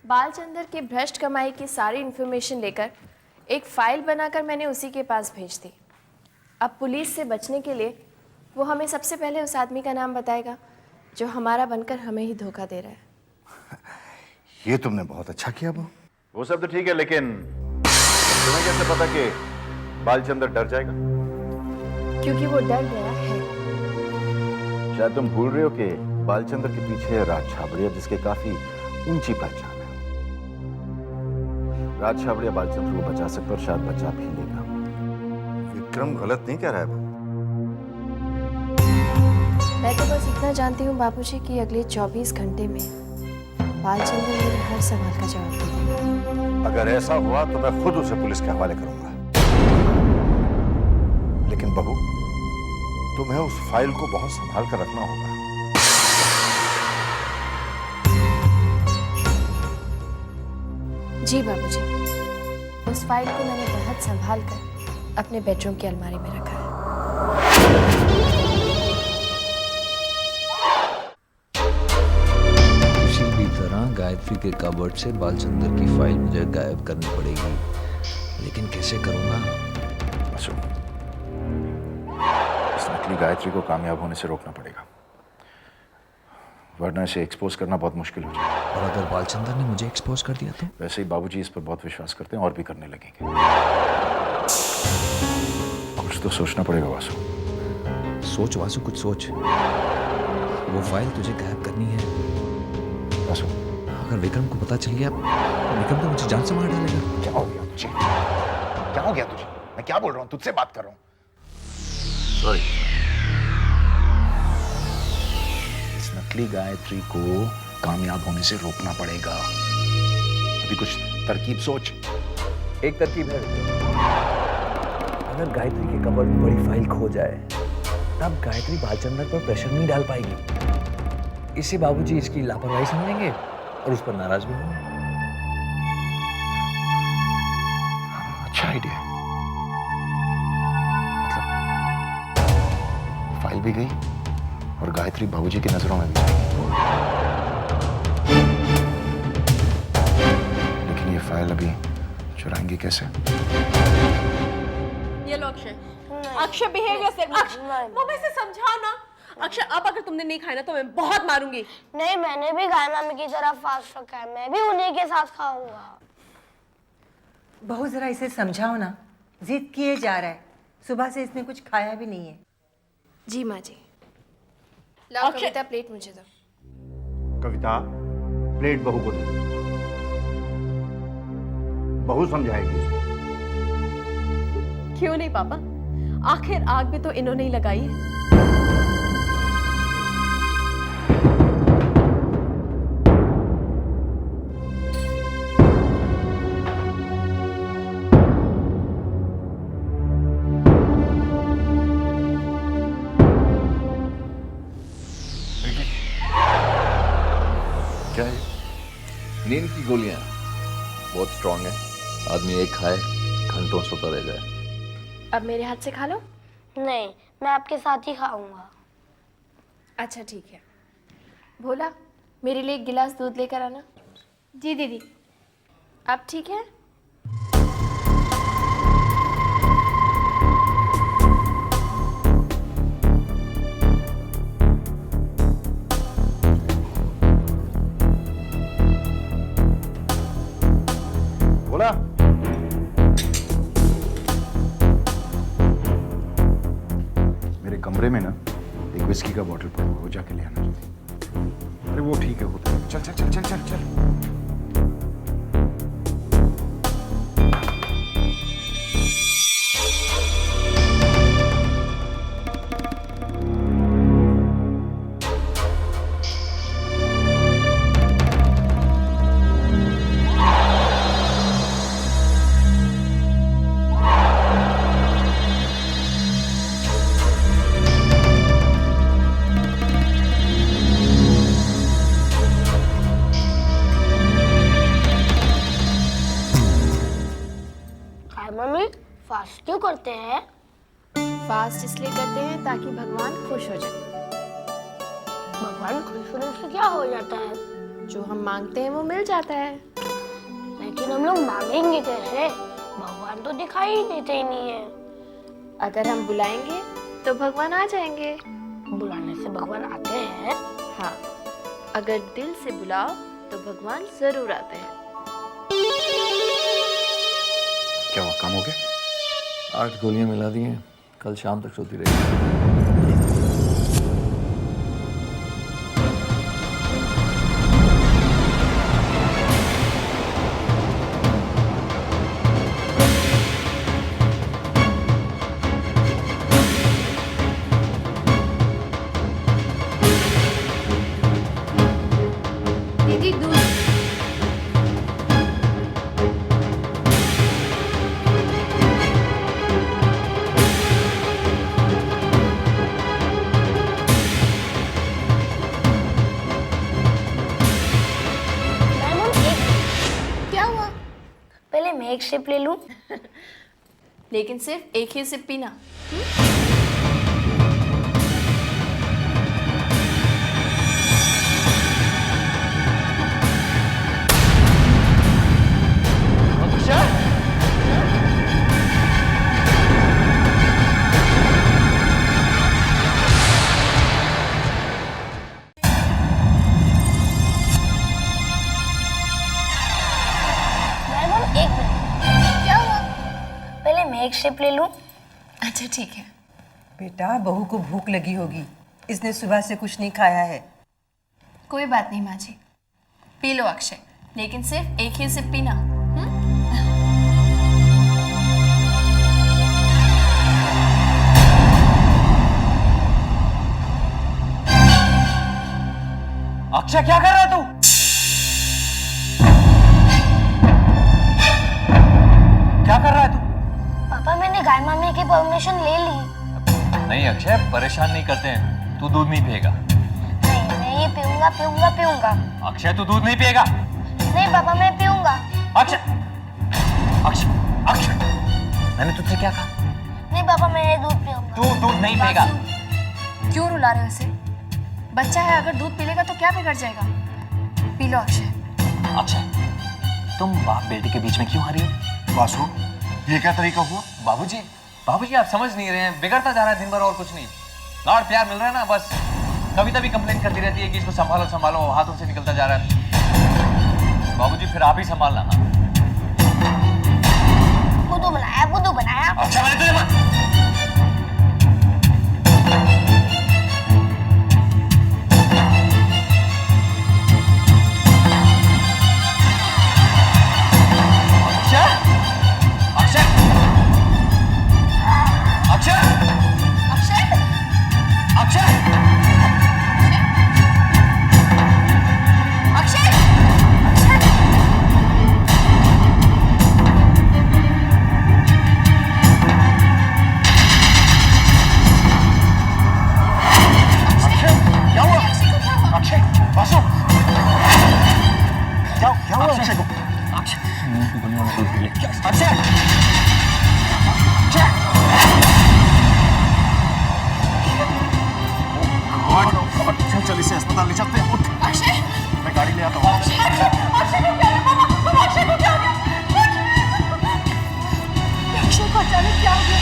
Speaker 4: बालचंदर की भ्रष्ट कमाई की सारी इन्फॉर्मेशन लेकर एक फाइल बनाकर मैंने उसी के पास भेज दी। अब पुलिस से बचने के लिए वो हमें सबसे पहले उस आदमी का नाम बताएगा जो हमारा बनकर हमें ही धोखा दे रहा है।
Speaker 2: ये तुमने बहुत अच्छा किया बहू। वो सब तो ठीक है, लेकिन तुम्हें कैसे पता कि बालचंदर डर जाएगा?
Speaker 4: क्योंकि वो डर गया है।
Speaker 2: शायद तुम भूल रहे हो कि बालचंदर के पीछे है राज छाबड़िया, जिसके काफी ऊंची पहचान है। राज छाबड़िया बालचंद्र को बचा सकता और शायद बचा भी लेगा। विक्रम गलत नहीं कह रहा है।
Speaker 4: मैं तो बस इतना जानती हूँ बाबूजी कि अगले 24 घंटे में बालचंद्र मेरे हर सवाल का जवाब देगा।
Speaker 2: अगर ऐसा हुआ तो मैं खुद उसे पुलिस के हवाले करूंगा। लेकिन बहू, तुम्हें उस फाइल को बहुत संभाल कर रखना होगा।
Speaker 4: जी बाबूजी, उस फाइल को मैंने बहुत संभाल कर अपने बेडरूम की अलमारी में रखा है।
Speaker 11: किसी भी तरह गायत्री के कबर्ड से बालचंदर की फाइल मुझे गायब करनी पड़ेगी, लेकिन कैसे करूंगा?
Speaker 2: इस नकली गायत्री को कामयाब होने से रोकना पड़ेगा, वरना इसे एक्सपोज करना बहुत मुश्किल हो जाएगा।
Speaker 11: और अगर बालचंदर ने मुझे एक्सपोज कर दिया तो?
Speaker 2: वैसे ही बाबूजी इस पर बहुत विश्वास करते हैं और भी करने लगेंगे। कुछ तो सोचना पड़ेगा वासु।
Speaker 11: सोच वासु, कुछ सोच। वो फाइल तुझे गायब करनी है
Speaker 2: वासु।
Speaker 11: अगर विक्रम को पता चल गया, विक्रम तो मुझे जान से मार डालेगा।
Speaker 2: क्या हो गया तुझे? क्या हो गया तुझे? मैं क्या बोल रहा हूँ? तुझसे बात कर रहा हूँ। सॉरी। इस नकली गायत्री को कामयाब होने से रोकना पड़ेगा। अभी कुछ तरकीब सोच।
Speaker 11: एक तरकीब है, अगर गायत्री के कबर्ड में बड़ी फाइल खो जाए तब गायत्री बालचंदर पर प्रेशर नहीं डाल पाएगी। इससे बाबूजी इसकी लापरवाही समझेंगे और उस पर नाराज भी होंगे।
Speaker 2: अच्छा आइडिया। फाइल भी गई और गायत्री बाबूजी की नजरों में भी जाएगी। लेकिन ये फाइल अभी चुराएंगे कैसे?
Speaker 7: ये लो अक्षय। अक्षय बिहेवियर से मम्मी से समझाओ ना। अक्षय, अब अगर तुमने नहीं खाया ना तो मैं बहुत मारूंगी।
Speaker 6: नहीं, मैंने भी गाय मामी की तरह फास्ट रखा है, मैं भी उन्हीं के साथ खाऊंगा।
Speaker 9: बहू जरा इसे समझाओ ना, जिद किए जा रहा है। सुबह से इसने कुछ खाया भी नहीं है।
Speaker 4: जी माँ जी। लाओ कविता, प्लेट मुझे दो।
Speaker 12: कविता, प्लेट बहू को दो। बहू समझाएगी इसको।
Speaker 7: क्यों नहीं पापा, आखिर आग भी तो इन्होंने ही लगाई है।
Speaker 2: क्या है?
Speaker 11: नींद की गोलियां बहुत स्ट्रांग है। आदमी एक खाए घंटों सोता रह जाए।
Speaker 4: अब मेरे हाथ से खा लो।
Speaker 6: नहीं, मैं आपके साथ ही खाऊंगा।
Speaker 4: अच्छा ठीक है। भोला, मेरे लिए एक गिलास दूध लेकर आना।
Speaker 3: जी दीदी।
Speaker 4: अब ठीक है?
Speaker 2: बोला मेरे कमरे में ना एक विस्की का बोतल पड़ा हुआ, वो जाके ले आना जल्दी। अरे वो ठीक है, होता है। चल चल चल चल चल चल।
Speaker 6: फास्ट क्यों करते हैं?
Speaker 4: फास्ट इसलिए करते हैं ताकि भगवान खुश हो जाए।
Speaker 6: भगवान खुश होने से क्या हो जाता है?
Speaker 4: जो हम मांगते हैं वो मिल जाता है।
Speaker 6: लेकिन हम लोग मांगेंगे कैसे? भगवान तो दिखाई ही देते ही नहीं है।
Speaker 4: अगर हम बुलाएंगे तो भगवान आ जाएंगे।
Speaker 6: बुलाने से भगवान आते हैं?
Speaker 4: हाँ, अगर दिल से बुलाओ तो भगवान जरूर आते हैं।
Speaker 2: क्या हुआ, काम हो गया?
Speaker 11: 8 गोलियां मिला दी हैं, कल शाम तक सोती रहेगी।
Speaker 3: दीदी दूध।
Speaker 4: क्या हुआ?
Speaker 6: पहले मैं एक सिप ले लूं।
Speaker 4: लेकिन सिर्फ एक ही सिप पीना।
Speaker 6: एक मिनट।
Speaker 4: क्या हुआ?
Speaker 6: पहले मैं एक सिप ले लूं।
Speaker 4: अच्छा ठीक है।
Speaker 9: बेटा, बहू को भूख लगी होगी, इसने सुबह से कुछ नहीं खाया है।
Speaker 4: कोई बात नहीं माँ जी, पी लो अक्षय, लेकिन सिर्फ एक ही सिप पीना।
Speaker 11: अक्षय क्या कर रहा है तू? क्या कर रहा है तू?
Speaker 6: पापा, मैंने गाय मामी की परमिशन ले ली।
Speaker 11: नहीं अक्षय, परेशान नहीं करते हैं, तू दूध नहीं पिएगा।
Speaker 6: नहीं, मैं ये पीऊंगा पीऊंगा पीऊंगा।
Speaker 11: अक्षय तू दूध नहीं पिएगा।
Speaker 6: नहीं पापा, मैं पीऊंगा।
Speaker 11: अक्षय अक्षय अक्षय, मैंने तुझसे क्या कहा?
Speaker 6: नहीं पापा, मैं ये दूध पीऊंगा।
Speaker 11: तू दूध नहीं पिएगा।
Speaker 4: क्यों रुला रहे हो इसे? बच्चा है, अगर दूध पी लेगा तो क्या बिगड़ जाएगा? P low Akshay.
Speaker 11: अक्षय, तुम बाप बेटे के बीच में क्यों आ रही हो?
Speaker 2: वासु, ये क्या तरीका हुआ?
Speaker 11: बाबूजी, बाबूजी आप समझ नहीं रहे हैं, बिगड़ता जा रहा है दिन भर और कुछ नहीं। लाड़ प्यार मिल रहा है ना, बस कविता भी कंप्लेन करती रहती है कि इसको संभालो संभालो, हाथों से निकलता जा रहा है। बाबूजी फिर आप ही संभालना ना।
Speaker 6: बुद्धू बनाया।
Speaker 11: अच्छा मैंने तुझे
Speaker 2: चल इसे अस्पताल ले चलते हैं। उठ।
Speaker 4: अक्षय,
Speaker 2: मैं गाड़ी ले आता हूँ।
Speaker 4: अक्षय को क्या हो गया? अक्षय को क्या हो गया? अक्षय को अचानक क्या हो गया?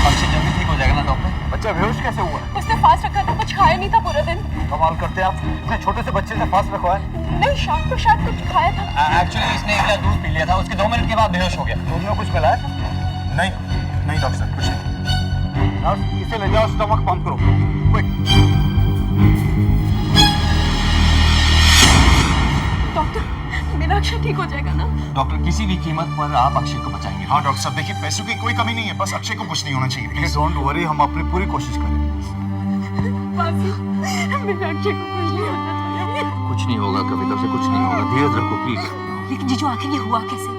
Speaker 11: अक्षय जल्दी ठीक हो जाएगा ना डॉक्टर?
Speaker 2: बच्चा बेहोश कैसे हुआ?
Speaker 7: उसने फास्ट रखा था, कुछ खाया नहीं था पूरा दिन।
Speaker 2: कमाल करते हैं आप, इतने छोटे से बच्चे से फास्ट रखवाए।
Speaker 7: नहीं, शाम को शायद कुछ खाया था।
Speaker 11: एक्चुअली इसने एक गिलास दूध पी लिया था, उसके 2 मिनट के बाद बेहोश हो गया।
Speaker 2: दूध में कुछ मिलाया था? नहीं नहीं डॉक्टर साहब, कुछ नहीं। नर्स, इसे ले जाओ, स्टमक पंप करो, क्विक।
Speaker 7: डॉक्टर, मेरा अक्षय ठीक हो जाएगा ना?
Speaker 11: डॉक्टर, किसी भी कीमत पर आप अक्षय को बचाएंगे।
Speaker 2: हाँ डॉक्टर साहब, देखिए पैसों की कोई कमी नहीं है, बस अक्षय को कुछ नहीं होना चाहिए। डोंट वरी, हम अपनी पूरी कोशिश करेंगे।
Speaker 7: मेरे अक्षय को कुछ नहीं होना चाहिए।
Speaker 11: कुछ नहीं होगा कविता से, कुछ नहीं होगा, धीरज रखो प्लीज।
Speaker 10: लेकिन जीजू आखिर ये हुआ कैसे?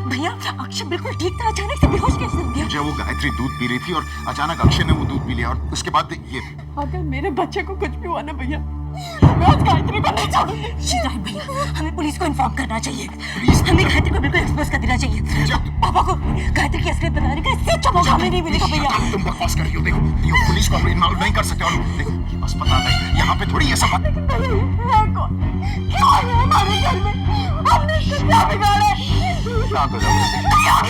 Speaker 10: भैया, अक्षय बिल्कुल ठीक था, अचानक से बेहोश कैसे हो गया?
Speaker 2: मुझे वो गायत्री दूध पी रही थी और अचानक अक्षय ने वो दूध पी लिया और उसके बाद ये।
Speaker 7: अगर मेरे बच्चे को कुछ भी हुआ ना भैया, मैं आज गायत्री को नहीं छोड़ूंगी।
Speaker 10: शिवराज भैया, हमें पुलिस को इन्फॉर्म करना चाहिए। हमें गायत्री को बिल्कुल एक्सपोज कर देना चाहिए। पापा को गायत्री की असलियत बताने का इससे अच्छा हमें नहीं मिलेगा भैया।
Speaker 2: तुम बकवास कर रही हो। देखो ये पुलिस को हम इन्वॉल्व नहीं कर सकते। और देखो ये अस्पताल है, यहाँ पे थोड़ी ये सब बात। शांत हो जाओ।
Speaker 10: भैया आप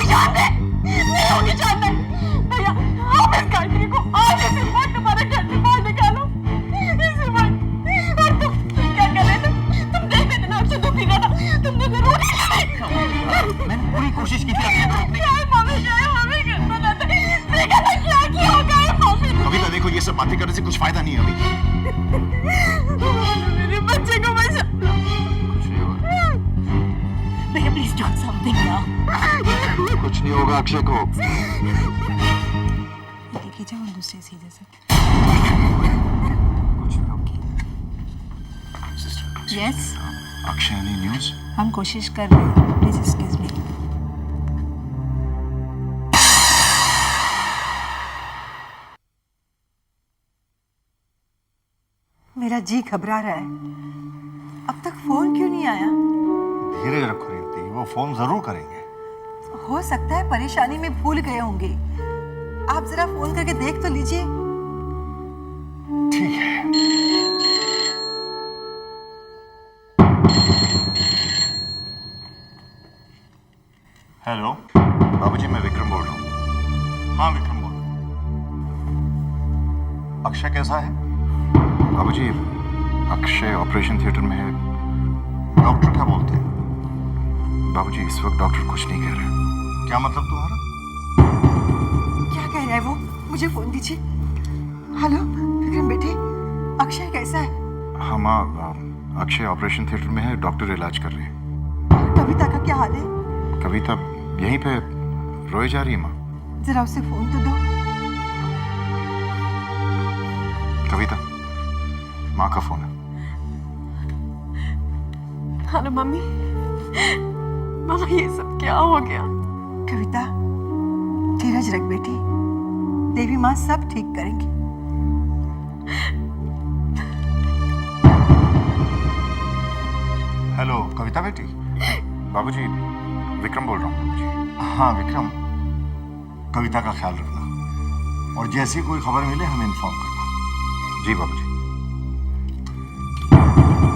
Speaker 10: इस गायत्री को आज इसी वक्त हमारे घर से बाहर निकालो, इसी वक्त। और तुम क्या कर रहे थे? तुम देख रहे थे ना अक्षय दुखी था, तुमने जरूर
Speaker 2: मैंने पूरी कोशिश की थी अपने को रोकने की।
Speaker 10: मम्मी करना था, देखा था क्या किया होगा ये मम्मी।
Speaker 2: कविता देखो ये सब बातें करने से कुछ फायदा नहीं है अभी।
Speaker 10: मेरे बच्चे को बचा। भैया प्लीज डू समथिंग नाउ।
Speaker 2: कुछ नहीं होगा अक्षय को।
Speaker 9: लेके जाओ दूसरे सीधे से। Yes
Speaker 2: Akshay any news?
Speaker 9: हम कोशिश कर रहे हैं, प्लीज एक्सक्यूज मी। मेरा जी घबरा रहा है, अब तक फोन क्यों नहीं आया?
Speaker 1: धीरे रखो रेवती, वो फोन जरूर करेंगे।
Speaker 9: हो सकता है परेशानी में भूल गए होंगे, आप जरा फोन करके देख तो लीजिए।
Speaker 1: ठीक है। हेलो
Speaker 2: बाबूजी मैं विक्रम बोल रहा हूँ।
Speaker 1: हाँ विक्रम बोल। अक्षय कैसा है?
Speaker 2: बाबूजी अक्षय ऑपरेशन थिएटर में है।
Speaker 1: डॉक्टर क्या बोलते हैं?
Speaker 2: बाबूजी इस वक्त डॉक्टर कुछ नहीं कह रहे।
Speaker 1: क्या मतलब तुम्हारा?
Speaker 9: क्या कह रहा है वो? मुझे फोन दीजिए। हेलो विक्रम बेटे, अक्षय कैसा है?
Speaker 2: हाँ माँ, अक्षय ऑपरेशन थिएटर में है, डॉक्टर इलाज कर रहे हैं।
Speaker 9: कविता का क्या हाल है?
Speaker 2: कविता यहीं पे रोए जा रही है माँ।
Speaker 9: जरा उसे फोन तो दो।
Speaker 2: कविता माँ का फोन है।
Speaker 10: Hello mummy. मामा ये सब क्या हो गया?
Speaker 9: कविता धीरज रख बेटी, देवी माँ सब ठीक करेंगी।
Speaker 1: हेलो कविता बेटी।
Speaker 2: बाबूजी विक्रम बोल रहा हूँ बाबूजी।
Speaker 1: हाँ विक्रम, कविता का ख्याल रखना और जैसी कोई खबर मिले हमें इन्फॉर्म करना।
Speaker 2: जी बाबूजी।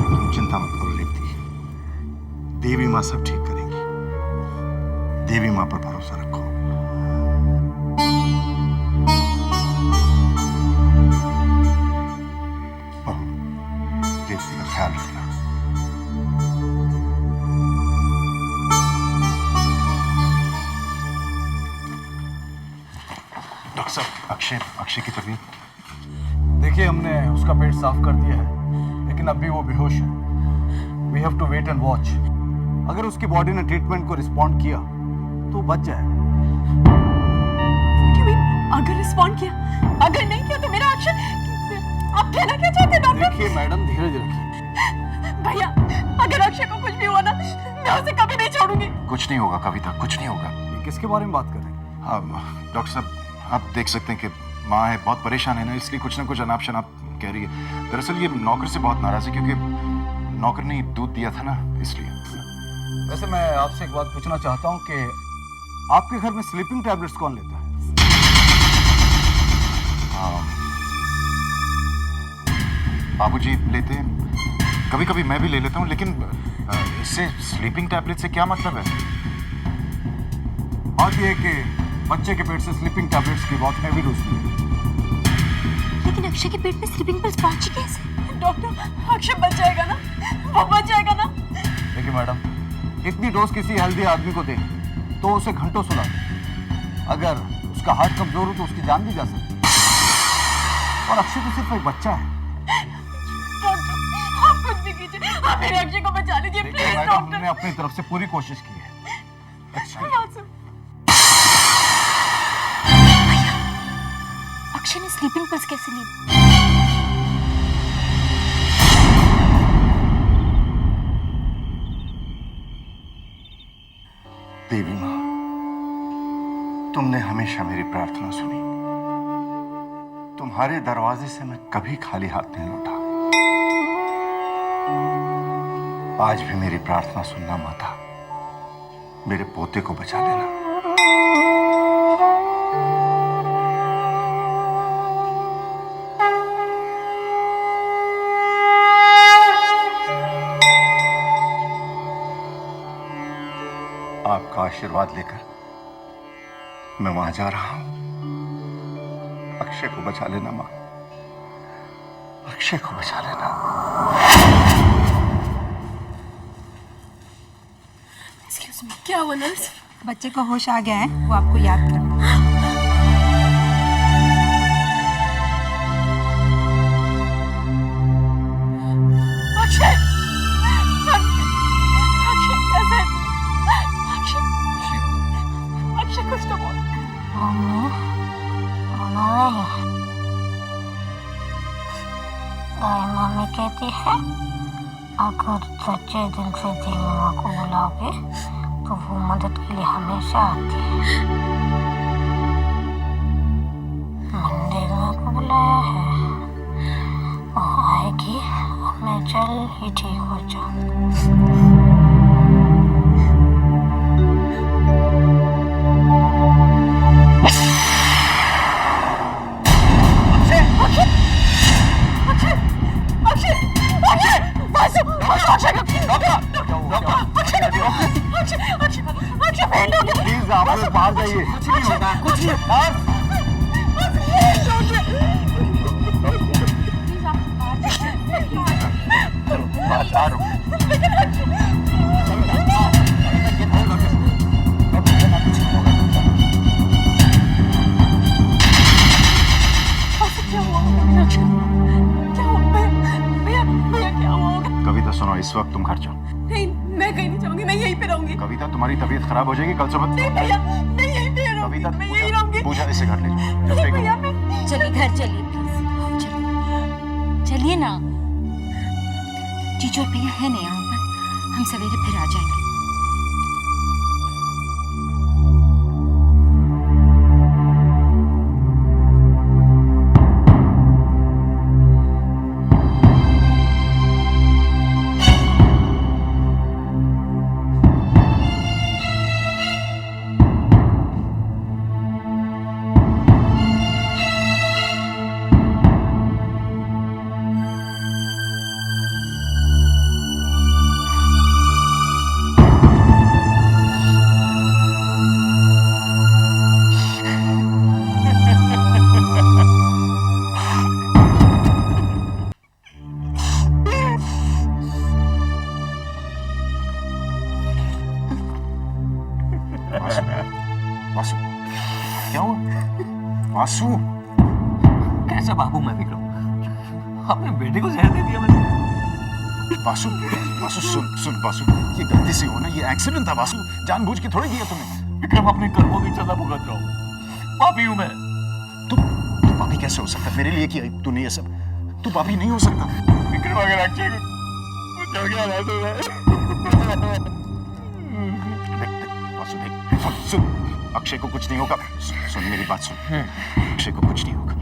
Speaker 1: तुम चिंता मत करो रेवती, देवी माँ सब ठीक करेंगी। देवी माँ पर भरोसा रखो। बहू, रेवती का ख्याल रखना। डॉक्टर साहब अक्षय की तबीयत?
Speaker 15: देखिए हमने उसका पेट साफ कर दिया है, लेकिन अभी वो बेहोश है। We have to wait and watch. अगर उसकी बॉडी ने ट्रीटमेंट को रिस्पॉन्ड किया तो बच जाएगा।
Speaker 10: अगर रिस्पॉन्ड किया, अगर नहीं किया तो मेरा एक्शन। आप कहना क्या चाहते हैं डॉक्टर?
Speaker 15: देखिए मैडम धीरज रखिए।
Speaker 10: भैया अगर अक्षय को कुछ भी हुआ ना, मैं उसे कभी नहीं छोड़ूंगी।
Speaker 2: कुछ नहीं होगा कविता, कुछ नहीं होगा।
Speaker 15: किसके बारे में बात कर रहे हैं?
Speaker 2: हाँ डॉक्टर साहब आप देख सकते हैं कि माँ है, बहुत परेशान है ना, इसलिए कुछ ना कुछ अनाप शनाप कह रही है। दरअसल ये नौकर से बहुत नाराज है क्योंकि नौकर ने दूध दिया था ना, इसलिए।
Speaker 15: वैसे मैं आपसे एक बात पूछना चाहता हूँ कि आपके घर में स्लीपिंग टैबलेट्स कौन लेता है?
Speaker 2: बाबूजी लेते हैं, कभी कभी मैं भी ले लेता हूँ, लेकिन इससे स्लीपिंग टैबलेट से क्या मतलब है?
Speaker 15: बात यह है कि बच्चे के पेट से स्लीपिंग टैबलेट्स की बहुत हैवी डोज है।
Speaker 10: लेकिन अक्षय के पेट में स्लीपिंग पिल्स पहुंची कैसे? डॉक्टर अक्षय बच जाएगा ना? वो बच जाएगा ना?
Speaker 15: देखिए मैडम, इतनी डोज किसी हेल्दी आदमी को दें तो उसे घंटों सुला दें। अगर उसका हार्ट कमजोर हो तो उसकी जान भी जा सकती है। और अक्षय तो सिर्फ एक बच्चा है।
Speaker 10: डॉक्टर आप कुछ भी कीजिए, आप मेरे अक्षय को बचा लीजिए प्लीज
Speaker 15: मैडम
Speaker 10: डॉक्टर।
Speaker 15: हमने अपनी तरफ से पूरी कोशिश की है।
Speaker 10: अक्षय ने स्लीपिंग पिल्स कैसे ली?
Speaker 1: देवी माँ, तुमने हमेशा मेरी प्रार्थना सुनी। तुम्हारे दरवाजे से मैं कभी खाली हाथ नहीं लौटा। आज भी मेरी प्रार्थना सुनना माता, मेरे पोते को बचा लेना।
Speaker 2: आशीर्वाद लेकर मैं वहां जा रहा हूं। अक्षय को बचा लेना मां, अक्षय को बचा लेना।
Speaker 7: एक्सक्यूज मी, क्या हुआ नर्स?
Speaker 9: बच्चे को होश आ गया है, वो आपको याद कर रहा है।
Speaker 7: अक्षय, अक्षय कैसे? अक्षय कुछ तो बोल।
Speaker 6: मम्मी कहती है अगर सच्चे दिल से देवी माँ को बुलाओगे तो वो मदद के लिए हमेशा आती है। मैंने देवी माँ को बुलाया है, वो आएगी और मैं जल्द ही ठीक हो जाऊंगी।
Speaker 2: प्लीज आप लोग बाहर जाइए। कुछ नहीं होता, कुछ नहीं होता। कविता सुनो, इस वक्त तुम घर जाओ।
Speaker 7: नहीं, मैं कहीं नहीं जाऊंगी, मैं यहीं पे रहूंगी।
Speaker 2: कविता तुम्हारी तबीयत खराब हो जाएगी कल सुबह।
Speaker 7: नहीं भैया, मैं यहीं पे रहूंगी।
Speaker 2: कविता,
Speaker 7: मैं यहीं रहूंगी।
Speaker 2: पूजा इसे घर ले जाओ।
Speaker 7: नहीं भैया, मैं
Speaker 5: चलिए घर चलिए प्लीज, चलिए ना। जीजू और भैया है ना यहाँ पर, हम सवेरे फिर आ जाएंगे।
Speaker 2: वासु, क्या हुआ? वासु,
Speaker 11: कैसा बाबू मैं विक्रम? अपने बेटे को जहर दे दिया मैंने।
Speaker 2: वासु, वासु सुन सुन वासु, ये गलती से हुआ ना, ये एक्सीडेंट था वासु, जानबूझ के थोड़ी किया तुमने।
Speaker 11: विक्रम अपने कर्मों की सजा भुगत रहा हूं, पापी हूं मैं।
Speaker 2: तू पापी कैसे हो सकता? मेरे लिए किया तूने ये सब, तू पापी नहीं हो सकता।
Speaker 11: विक्रम अगर अक्षय को चल गया ना तो
Speaker 2: वासु देख, सुन, अक्षय को कुछ नहीं होगा। सुन मेरी बात सुन, अक्षय को कुछ नहीं होगा।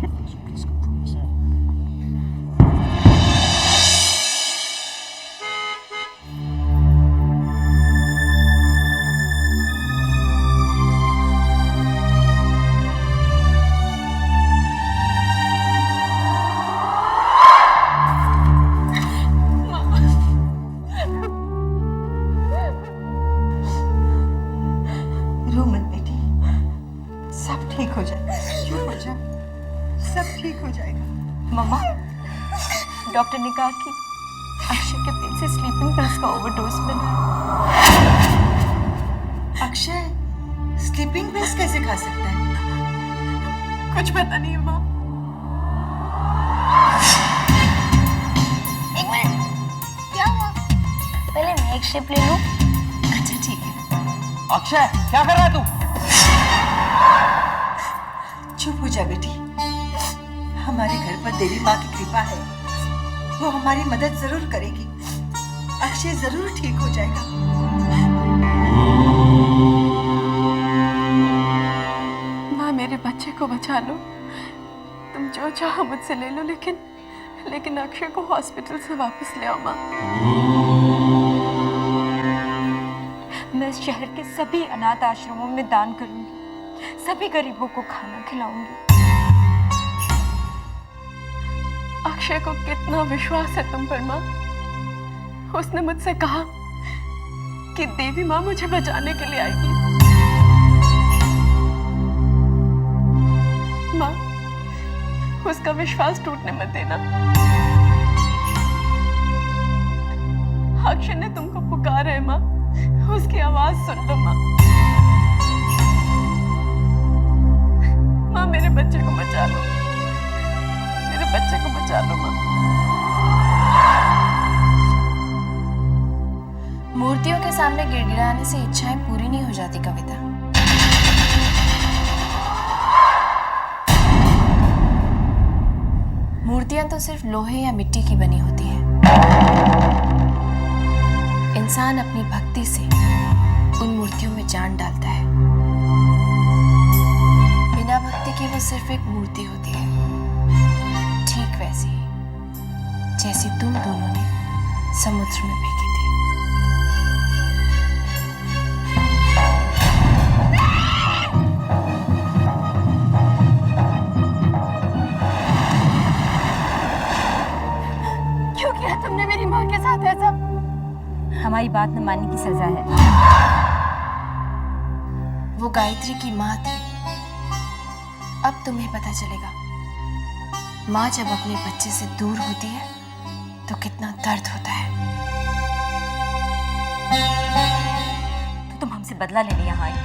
Speaker 9: रो मत बेटी, सब ठीक हो जाएगा। चुप हो जा, सब ठीक हो जाएगा।
Speaker 4: मम्मा, डॉक्टर ने कहा कि अक्षय के पेट से स्लीपिंग पिल्स का ओवरडोज बना है।
Speaker 9: अक्षय स्लीपिंग पिल्स कैसे खा सकता है?
Speaker 7: कुछ पता नहीं माँ।
Speaker 6: एक मिनट, क्या हुआ? पहले मैं एक शिप ले लूं।
Speaker 9: अच्छा ठीक है।
Speaker 11: अक्षय क्या कर रहा है तू?
Speaker 9: चुप हो जा बेटी, हमारे घर पर देवी माँ की कृपा है, वो हमारी मदद जरूर करेगी। अक्षय जरूर ठीक हो जाएगा।
Speaker 7: माँ, मेरे बच्चे को बचा लो। तुम जो चाहो मुझसे ले लो, लेकिन अक्षय को हॉस्पिटल से वापस ले आओ माँ।
Speaker 5: मैं इस शहर के सभी अनाथ आश्रमों में दान करूंगी, सभी गरीबों को खाना खिलाऊंगी।
Speaker 7: अक्षय को कितना विश्वास है तुम पर माँ। उसने मुझसे कहा कि देवी माँ मुझे बचाने के लिए आएगी। उसका विश्वास टूटने मत देना। अक्षय ने तुमको पुकारा है माँ, उसकी आवाज सुन लो माँ। माँ मेरे बच्चे को बचा लो, मेरे बच्चे को बचा लो माँ।
Speaker 4: मूर्तियों के सामने गिड़गिड़ाने से इच्छाएं पूरी नहीं हो जाती कविता। मूर्तियां तो सिर्फ लोहे या मिट्टी की बनी होती हैं। इंसान अपनी भक्ति से उन मूर्तियों में जान डालता है। बिना भक्ति के वो सिर्फ एक मूर्ति होती है, ठीक वैसी ही जैसी तुम दोनों ने समुद्र में फेंकी थी।
Speaker 7: क्यों किया तुमने मेरी माँ के साथ ऐसा?
Speaker 5: हमारी बात न मानने की सजा है।
Speaker 4: वो गायत्री की माँ थी, अब तुम्हें पता चलेगा माँ जब अपने बच्चे से दूर होती है तो कितना दर्द होता है।
Speaker 5: तो तुम हमसे बदला लेने यहाँ आई।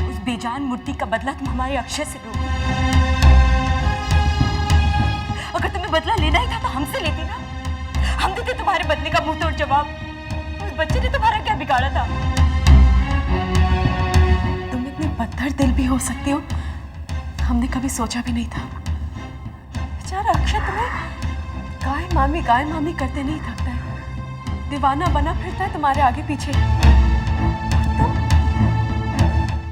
Speaker 5: उस बेजान मूर्ति का बदला तुम हमारे अक्षय से लोगे। अगर तुम्हें बदला लेना ही था तो हमसे लेती ना, हम देते तुम्हारे बदले का मुंह तोड़ जवाब। उस बच्चे ने तुम्हारा क्या बिगाड़ा था?
Speaker 7: तुम इतने पत्थर दिल भी हो सकते हो, हमने कभी सोचा भी नहीं था। बेचारा अक्षय तुम्हें गाय मामी करते नहीं थकता है, दीवाना बना फिरता है तुम्हारे आगे पीछे।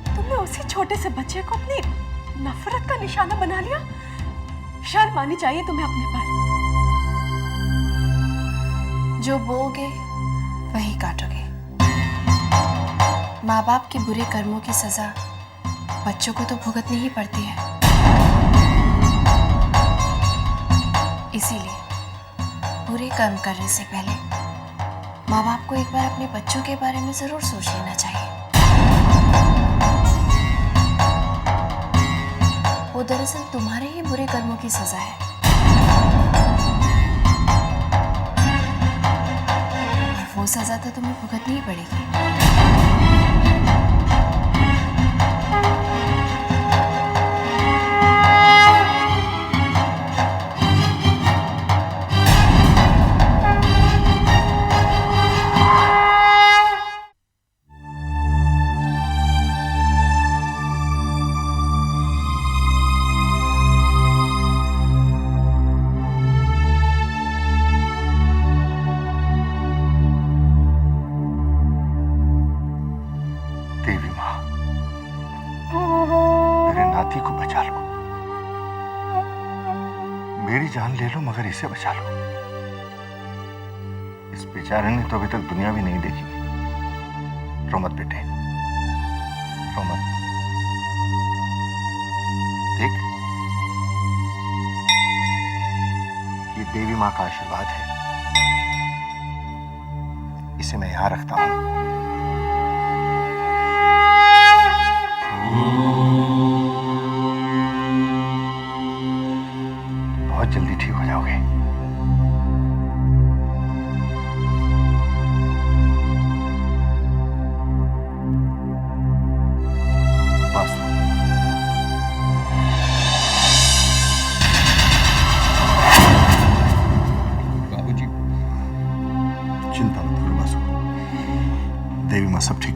Speaker 7: तुमने उसी छोटे से बच्चे को अपनी नफरत का निशाना बना लिया। शर्म आनी चाहिए तुम्हें अपने पर।
Speaker 4: जो बोओगे वही काटोगे। माँ बाप के बुरे कर्मों की सजा बच्चों को तो भुगतनी ही पड़ती है। इसीलिए बुरे कर्म करने से पहले माँ बाप को एक बार अपने बच्चों के बारे में जरूर सोच लेना चाहिए। वो दरअसल तुम्हारे ही बुरे कर्मों की सजा है। और वो सजा तो तुम्हें भुगतनी ही पड़ेगी।
Speaker 1: देवी माँ, मेरे नाती को बचा लो। मेरी जान ले लो मगर इसे बचा लो। इस बेचारे ने तो अभी तक दुनिया भी नहीं देखी। रो मत बेटे, रो मत। देख, ये देवी माँ का आशीर्वाद है। इसे मैं यहां रखता हूं। बहुत जल्दी ठीक हो जाओगे। बस बाबूजी, चिंता मत करो, बस देवी माँ सब ठीक